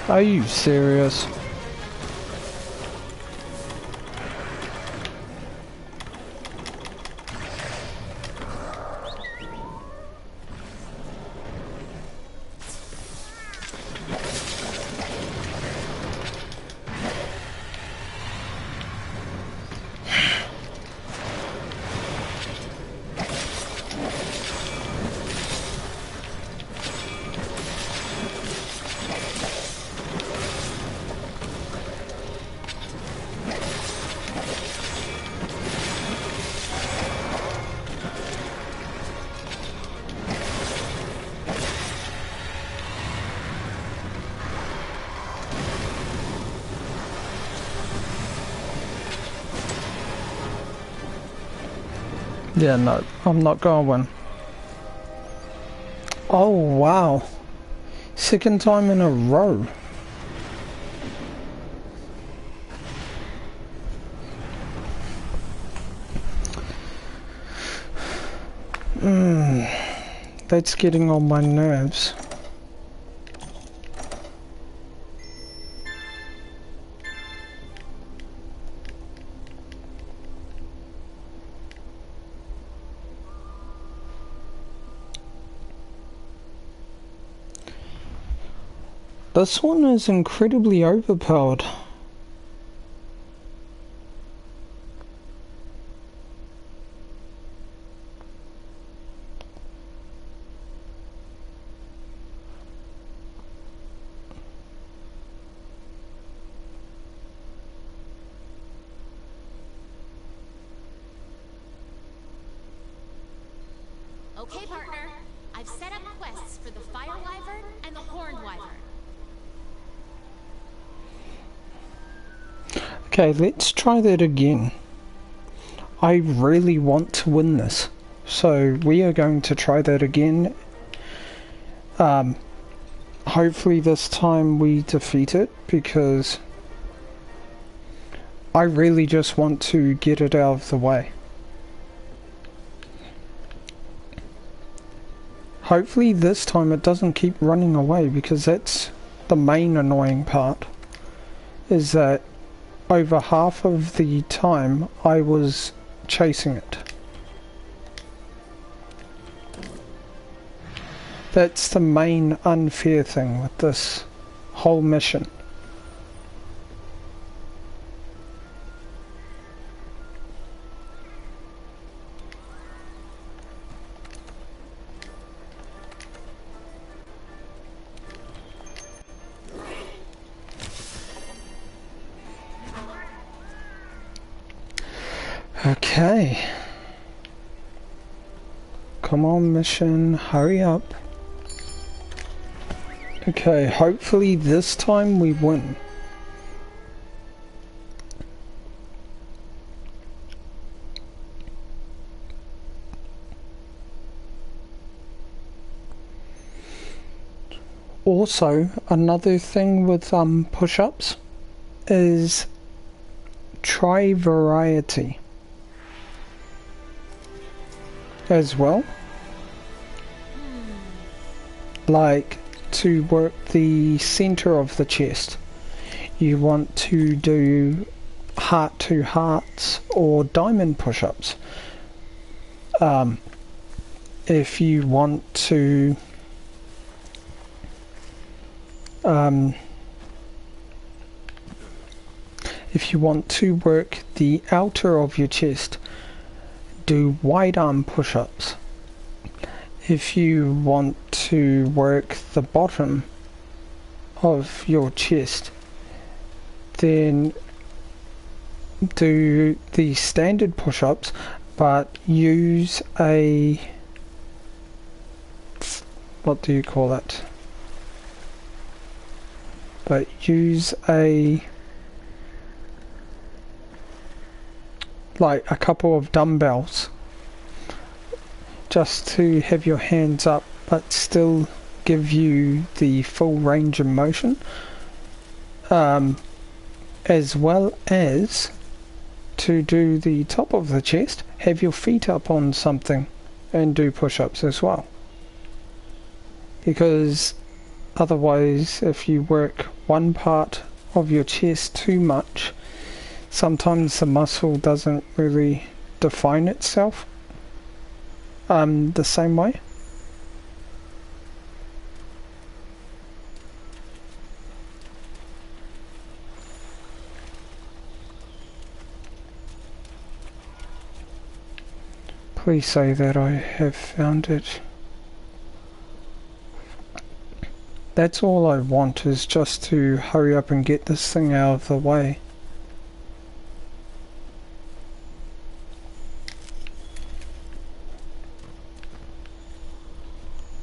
Are you serious? Yeah, no, I'm not going. Oh, wow. Second time in a row. That's getting on my nerves. This one is incredibly overpowered. Okay, partner. I've set up quests for the Fire Wyvern and the Horned Wyvern. Okay, let's try that again. I really want to win this. So we are going to try that again. Hopefully this time we defeat it, because I really just want to get it out of the way. Hopefully this time it doesn't keep running away, because that's the main annoying part, is that over half of the time I was chasing it. That's the main unfair thing with this whole mission. Okay. Come on, mission, hurry up. Okay, hopefully this time we win. Also, another thing with push-ups is try variety as well. Like, to work the center of the chest, you want to do heart to hearts or diamond push-ups. If you want to work the outer of your chest, do wide arm push-ups. If you want to work the bottom of your chest, then do the standard push-ups, but use a, what do you call it? But use a, like a couple of dumbbells, just to have your hands up but still give you the full range of motion, as well as to do the top of the chest, have your feet up on something and do push-ups as well. Because otherwise, if you work one part of your chest too much, sometimes the muscle doesn't really define itself the same way. Please say that I have found it. That's all I want, is just to hurry up and get this thing out of the way.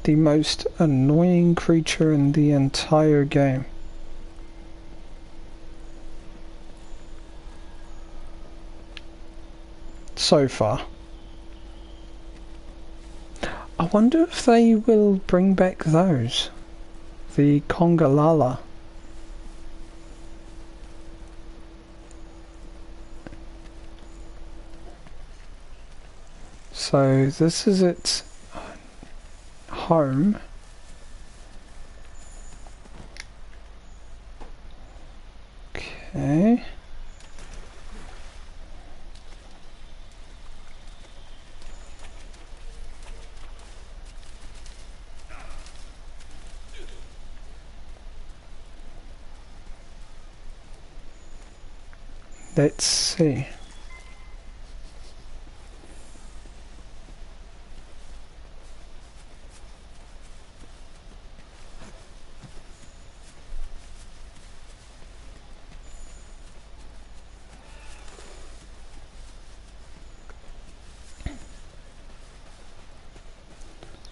The most annoying creature in the entire game. So far. I wonder if they will bring back those. The Congalala. So this is its home. Okay. Let's see.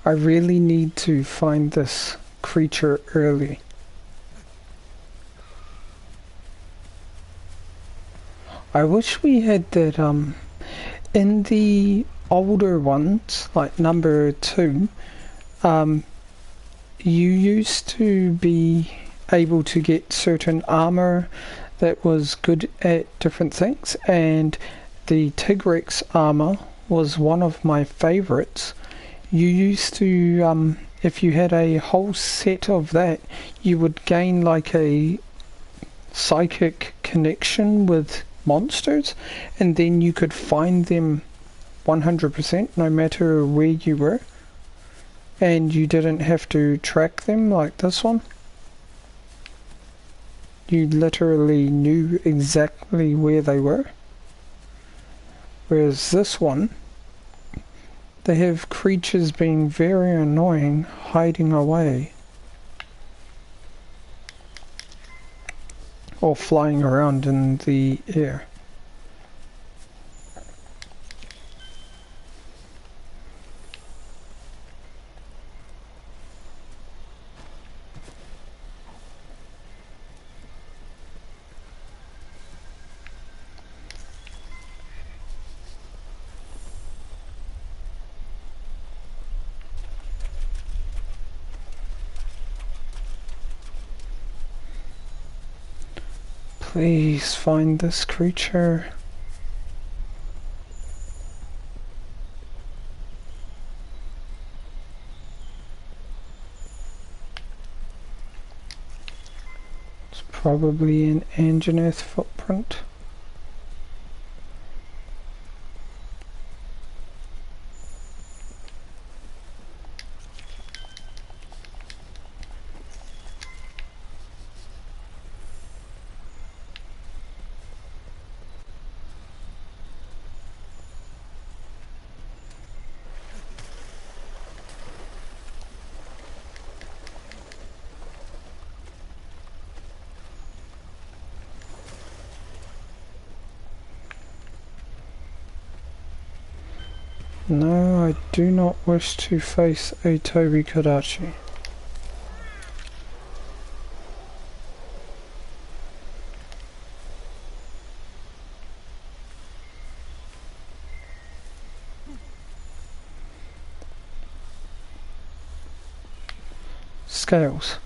I really need to find this creature early. I wish we had that in the older ones, like number 2, you used to be able to get certain armor that was good at different things, and the Tigrex armor was one of my favorites. You used to, if you had a whole set of that, you would gain like a psychic connection with monsters, and then you could find them 100% no matter where you were, and you didn't have to track them like this one. You literally knew exactly where they were, whereas this one, they have creatures being very annoying hiding away or flying around in the air. Please find this creature. It's probably an Anjanath footprint. No, I do not wish to face a Tobi Kadachi. Scales.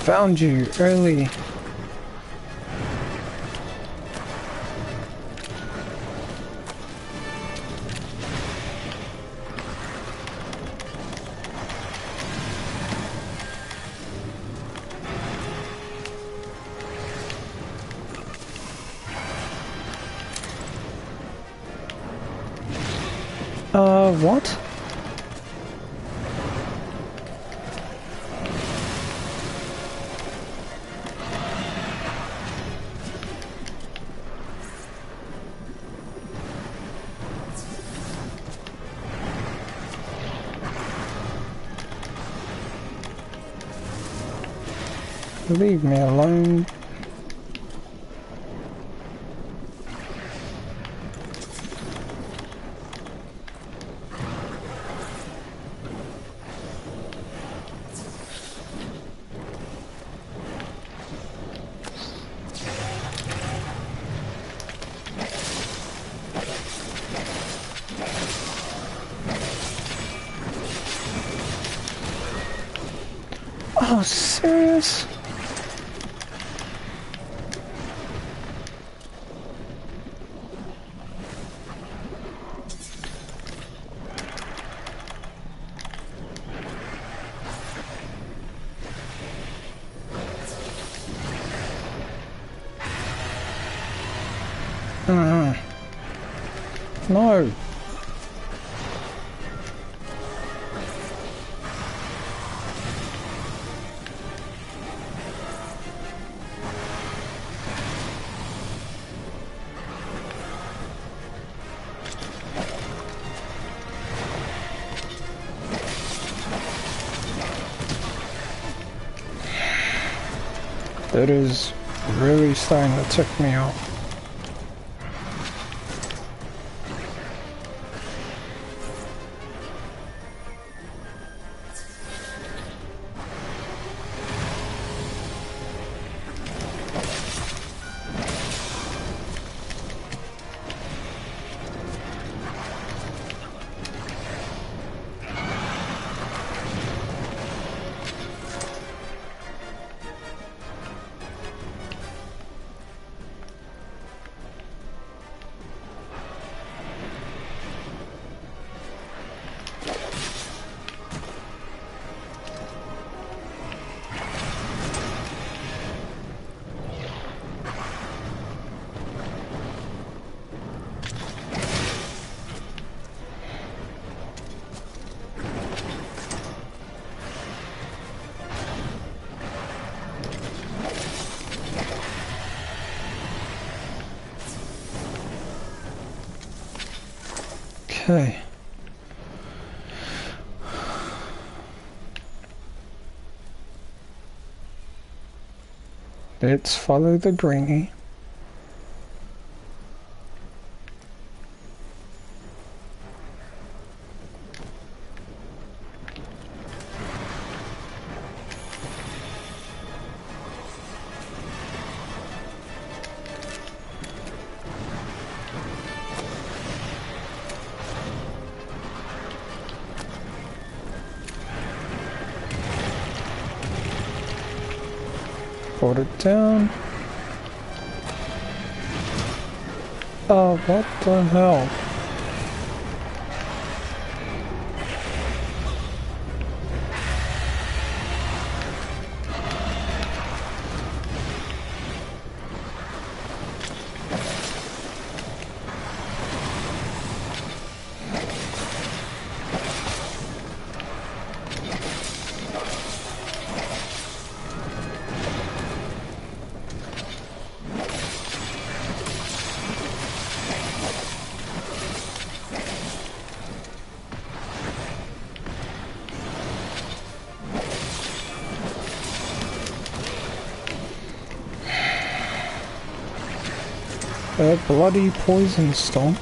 Found you early. What? Leave me alone. Oh, serious? No. That is really starting to tick me off. Okay. Let's follow the greenie. Put it down. Oh, what the hell? A bloody poison stomp.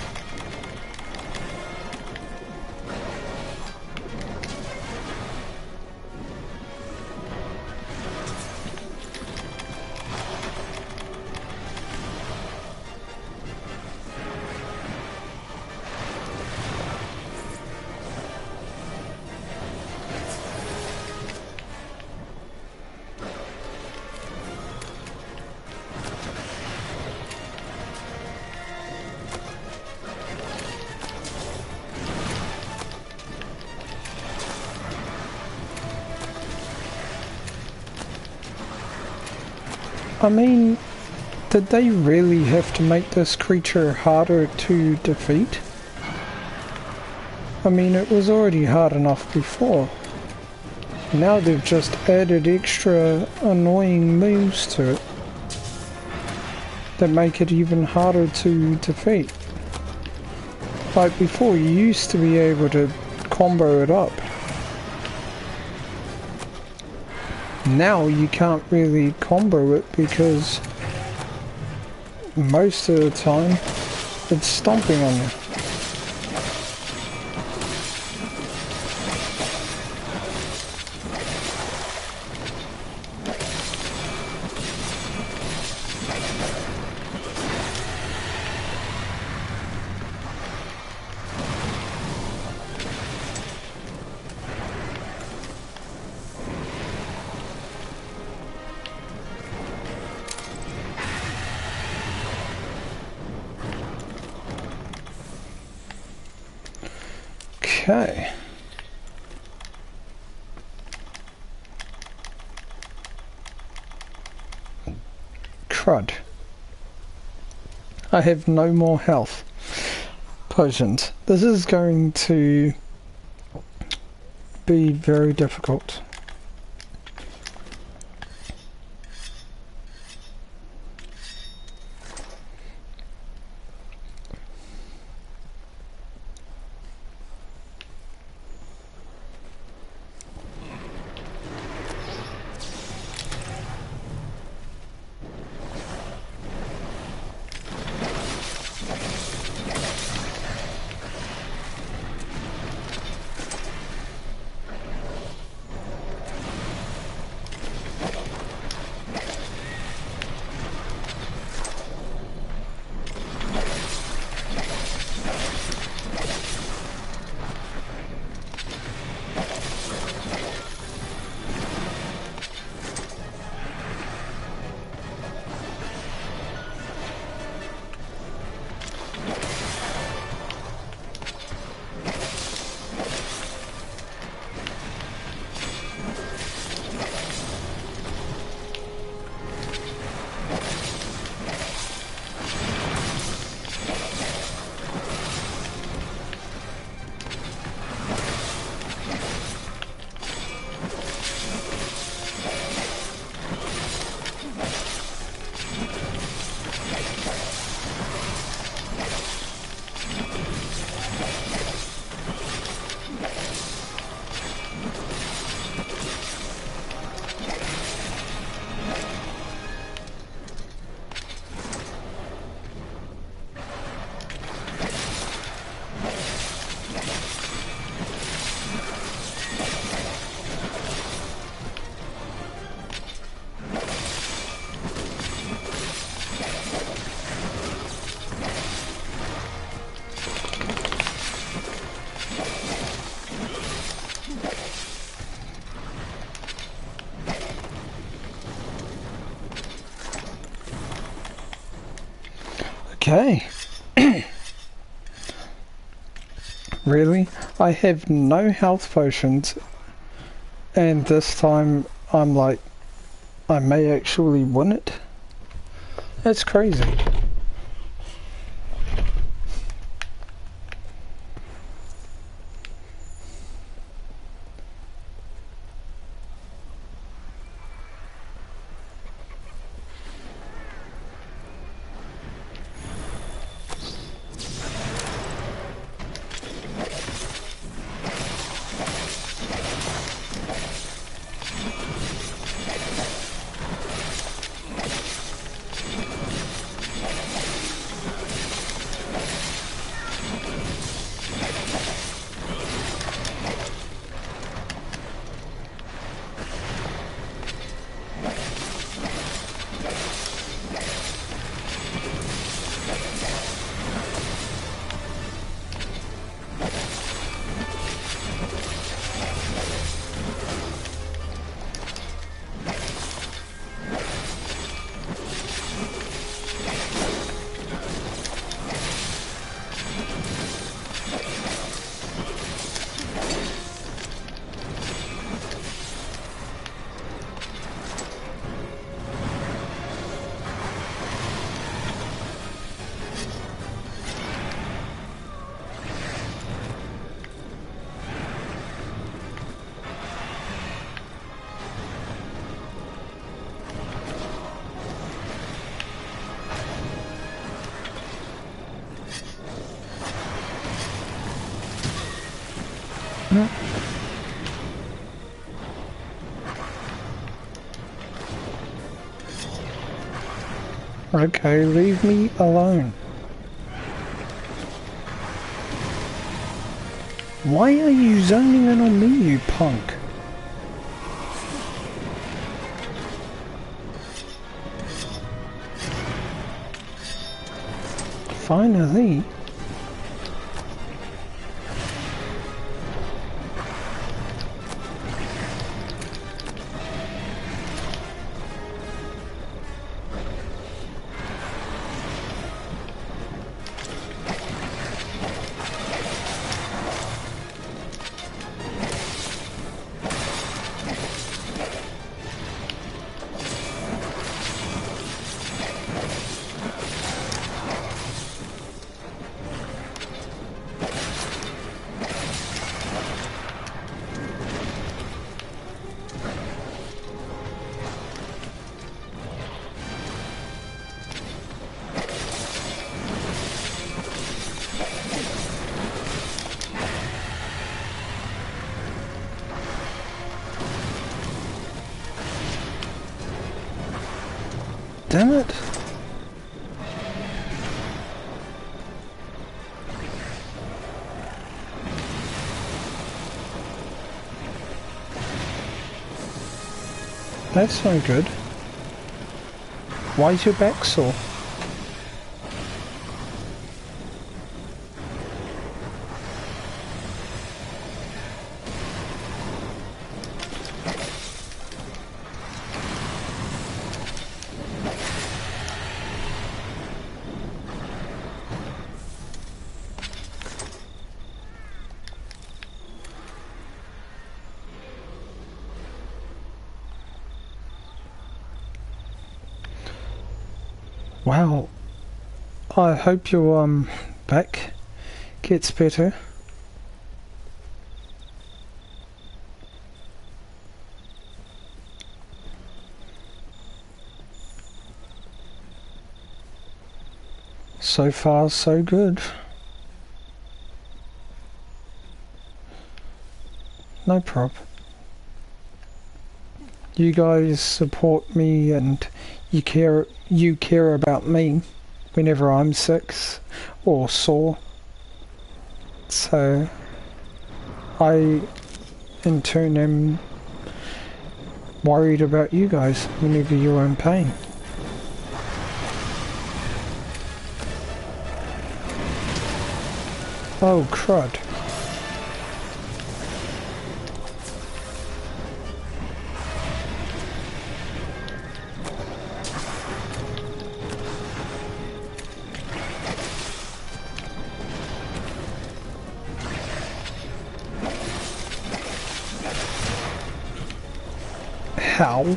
I mean, did they really have to make this creature harder to defeat? I mean, it was already hard enough before. Now they've just added extra annoying moves to it that make it even harder to defeat. Like before, you used to be able to combo it up. Now you can't really combo it because most of the time it's stomping on you. Okay. Crud. I have no more health potions. This is going to be very difficult. Okay. Really? I have no health potions, and this time I'm like, I may actually win it? That's crazy. Okay, leave me alone. Why are you zoning in on me, you punk? Finally. damn it. That's no good. Why is your back sore? Wow, I hope your back gets better. So far, so good. No prob. You guys support me and you care about me whenever I'm sick or sore. So I in turn am worried about you guys whenever you're in pain. Oh crud. How?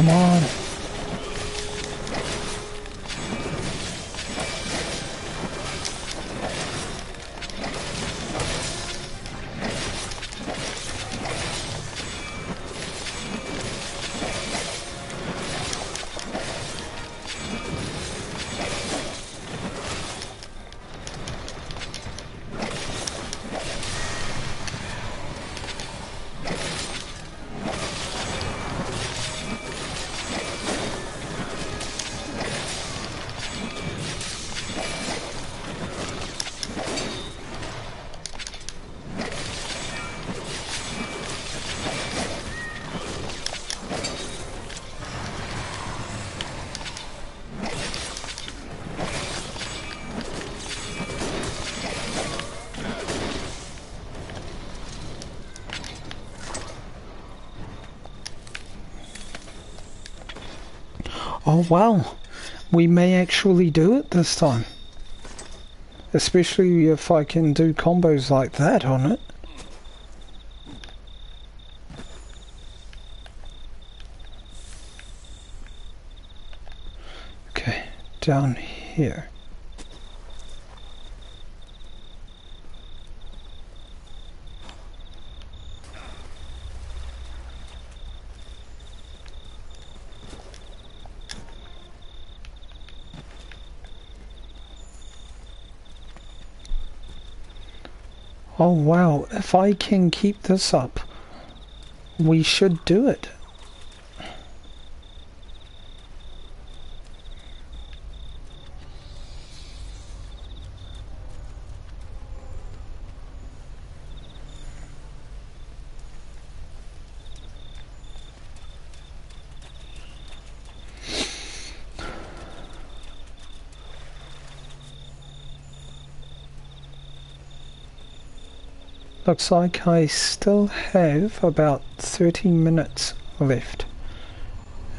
Come on. Oh wow, we may actually do it this time. Especially if I can do combos like that on it. Okay, down here. Oh wow, if I can keep this up, we should do it. Looks like I still have about 30 minutes left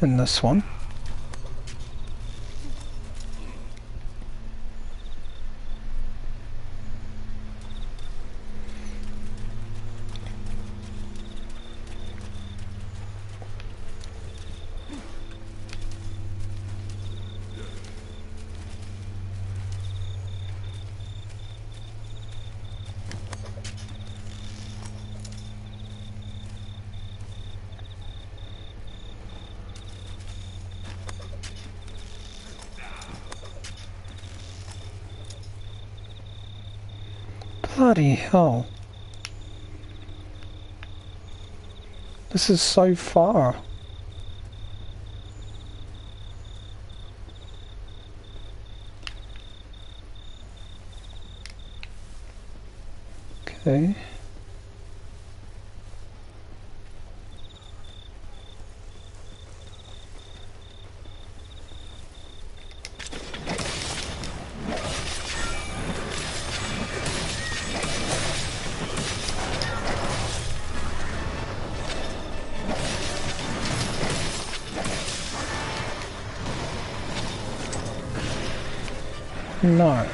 in this one. Bloody hell. This is so far. Okay. No.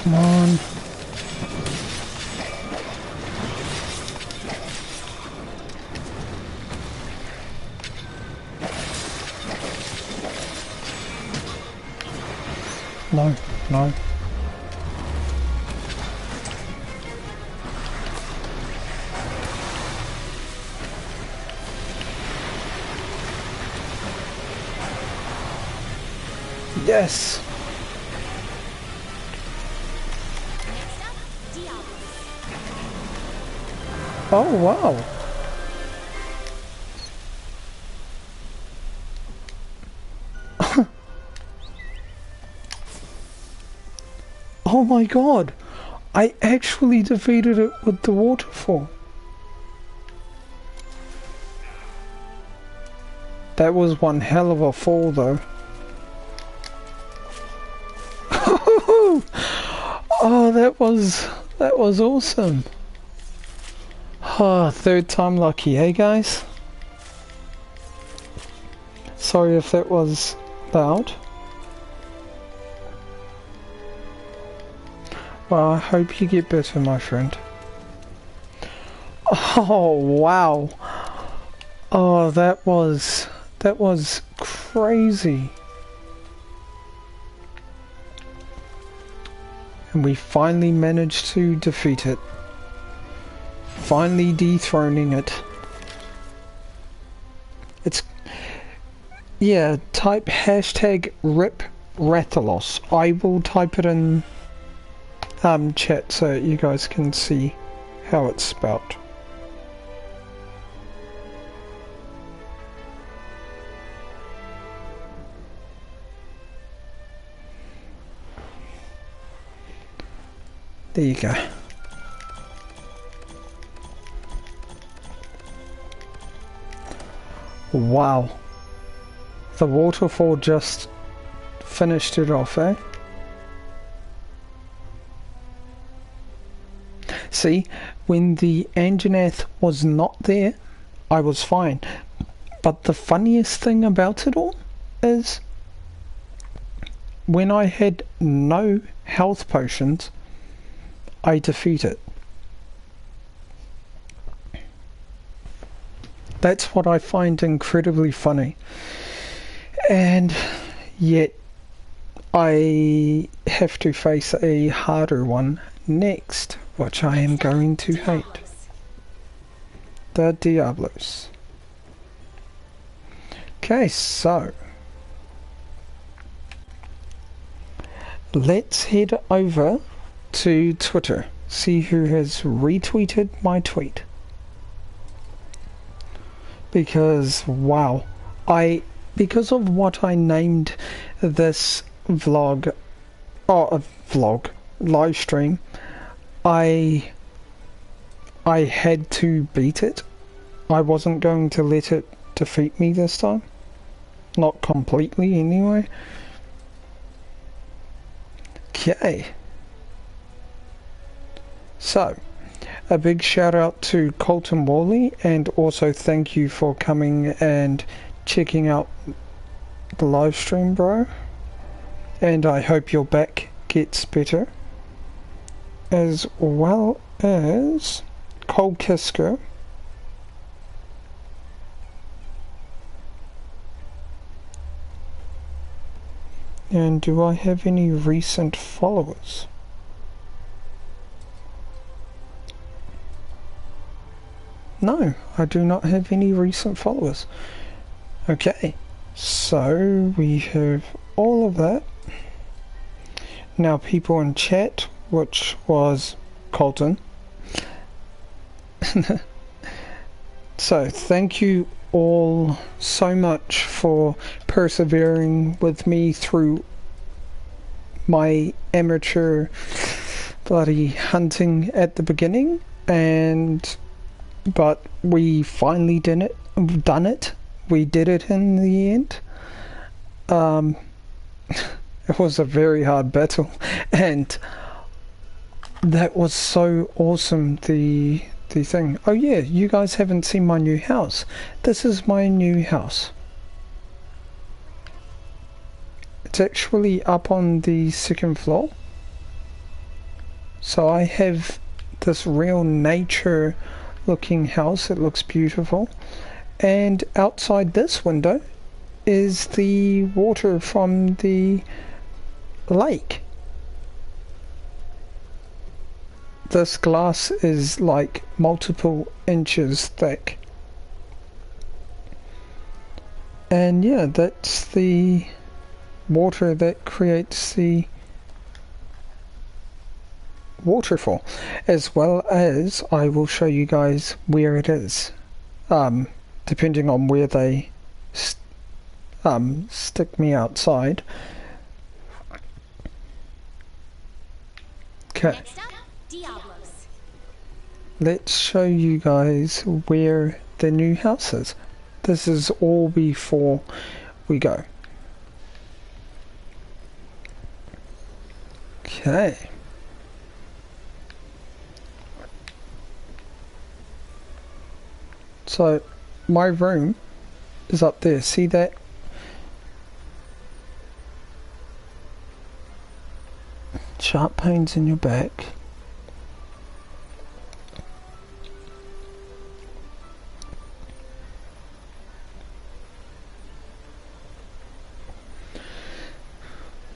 Come on. No, no. Yes. Oh, wow. Oh my god. I actually defeated it with the waterfall. That was one hell of a fall though. Oh, that was awesome. Oh, third time lucky, hey guys? Sorry if that was loud. Well, I hope you get better, my friend. Oh, wow. Oh, that was crazy. And we finally managed to defeat it. Finally dethroning it. It's... yeah, type hashtag RIP Rathalos. I will type it in chat so you guys can see how it's spelt. There you go. Wow. The waterfall just finished it off, eh? See, when the Anjanath was not there, I was fine. But the funniest thing about it all is when I had no health potions, I defeat it. That's what I find incredibly funny. And yet I have to face a harder one next, which I am going to hate. the Diablos. Okay, so let's head over to Twitter, see who has retweeted my tweet. Because, wow, because of what I named this vlog, live stream, I had to beat it. I wasn't going to let it defeat me this time. Not completely, anyway. Okay. So, a big shout out to Colton Worley, and also thank you for coming and checking out the live stream, bro. And I hope your back gets better. As well as Cole Kisker. And do I have any recent followers? No, I do not have any recent followers. Okay, so we have all of that. Now people in chat, which was Colton. So thank you all so much for persevering with me through my amateur bloody hunting at the beginning, but we finally done it. We did it in the end. It was a very hard battle, and that was so awesome, the thing. Oh yeah, you guys haven't seen my new house. This is my new house. It's actually up on the second floor. So I have this real nature looking house. It looks beautiful. And outside this window is the water from the lake. This glass is like multiple inches thick. And yeah, that's the water that creates the waterfall. As well as I will show you guys where it is. Depending on where they stick me outside. Okay. Let's show you guys where the new house is. This is all before we go. Okay. So my room is up there. See that? Sharp pains in your back.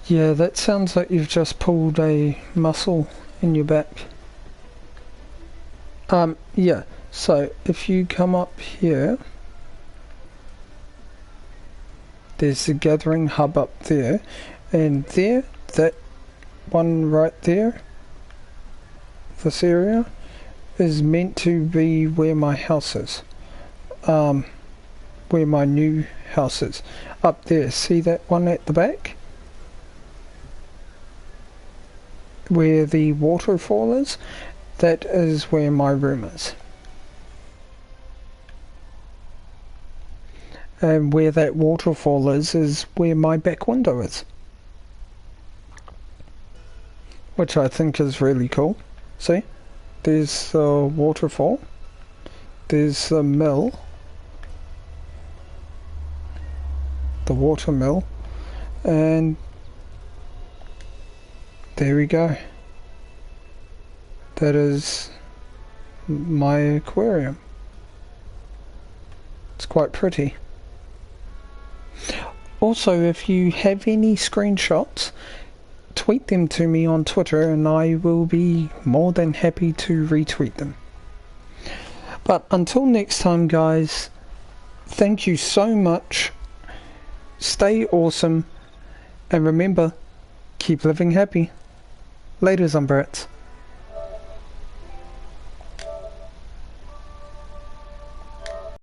Yeah, that sounds like you've just pulled a muscle in your back. Yeah, so if you come up here, there's the gathering hub up there, and there, that one right there, this area, is meant to be where my house is. Where my new house is. Up there, see that one at the back? Where the waterfall is, that is where my room is. And where that waterfall is where my back window is. Which I think is really cool. See? There's the waterfall. There's the mill. The water mill. And there we go. That is my aquarium. It's quite pretty. Also, if you have any screenshots, tweet them to me on Twitter and I will be more than happy to retweet them. But until next time, guys, thank you so much. Stay awesome. And remember, keep living happy. Later, Umbrats.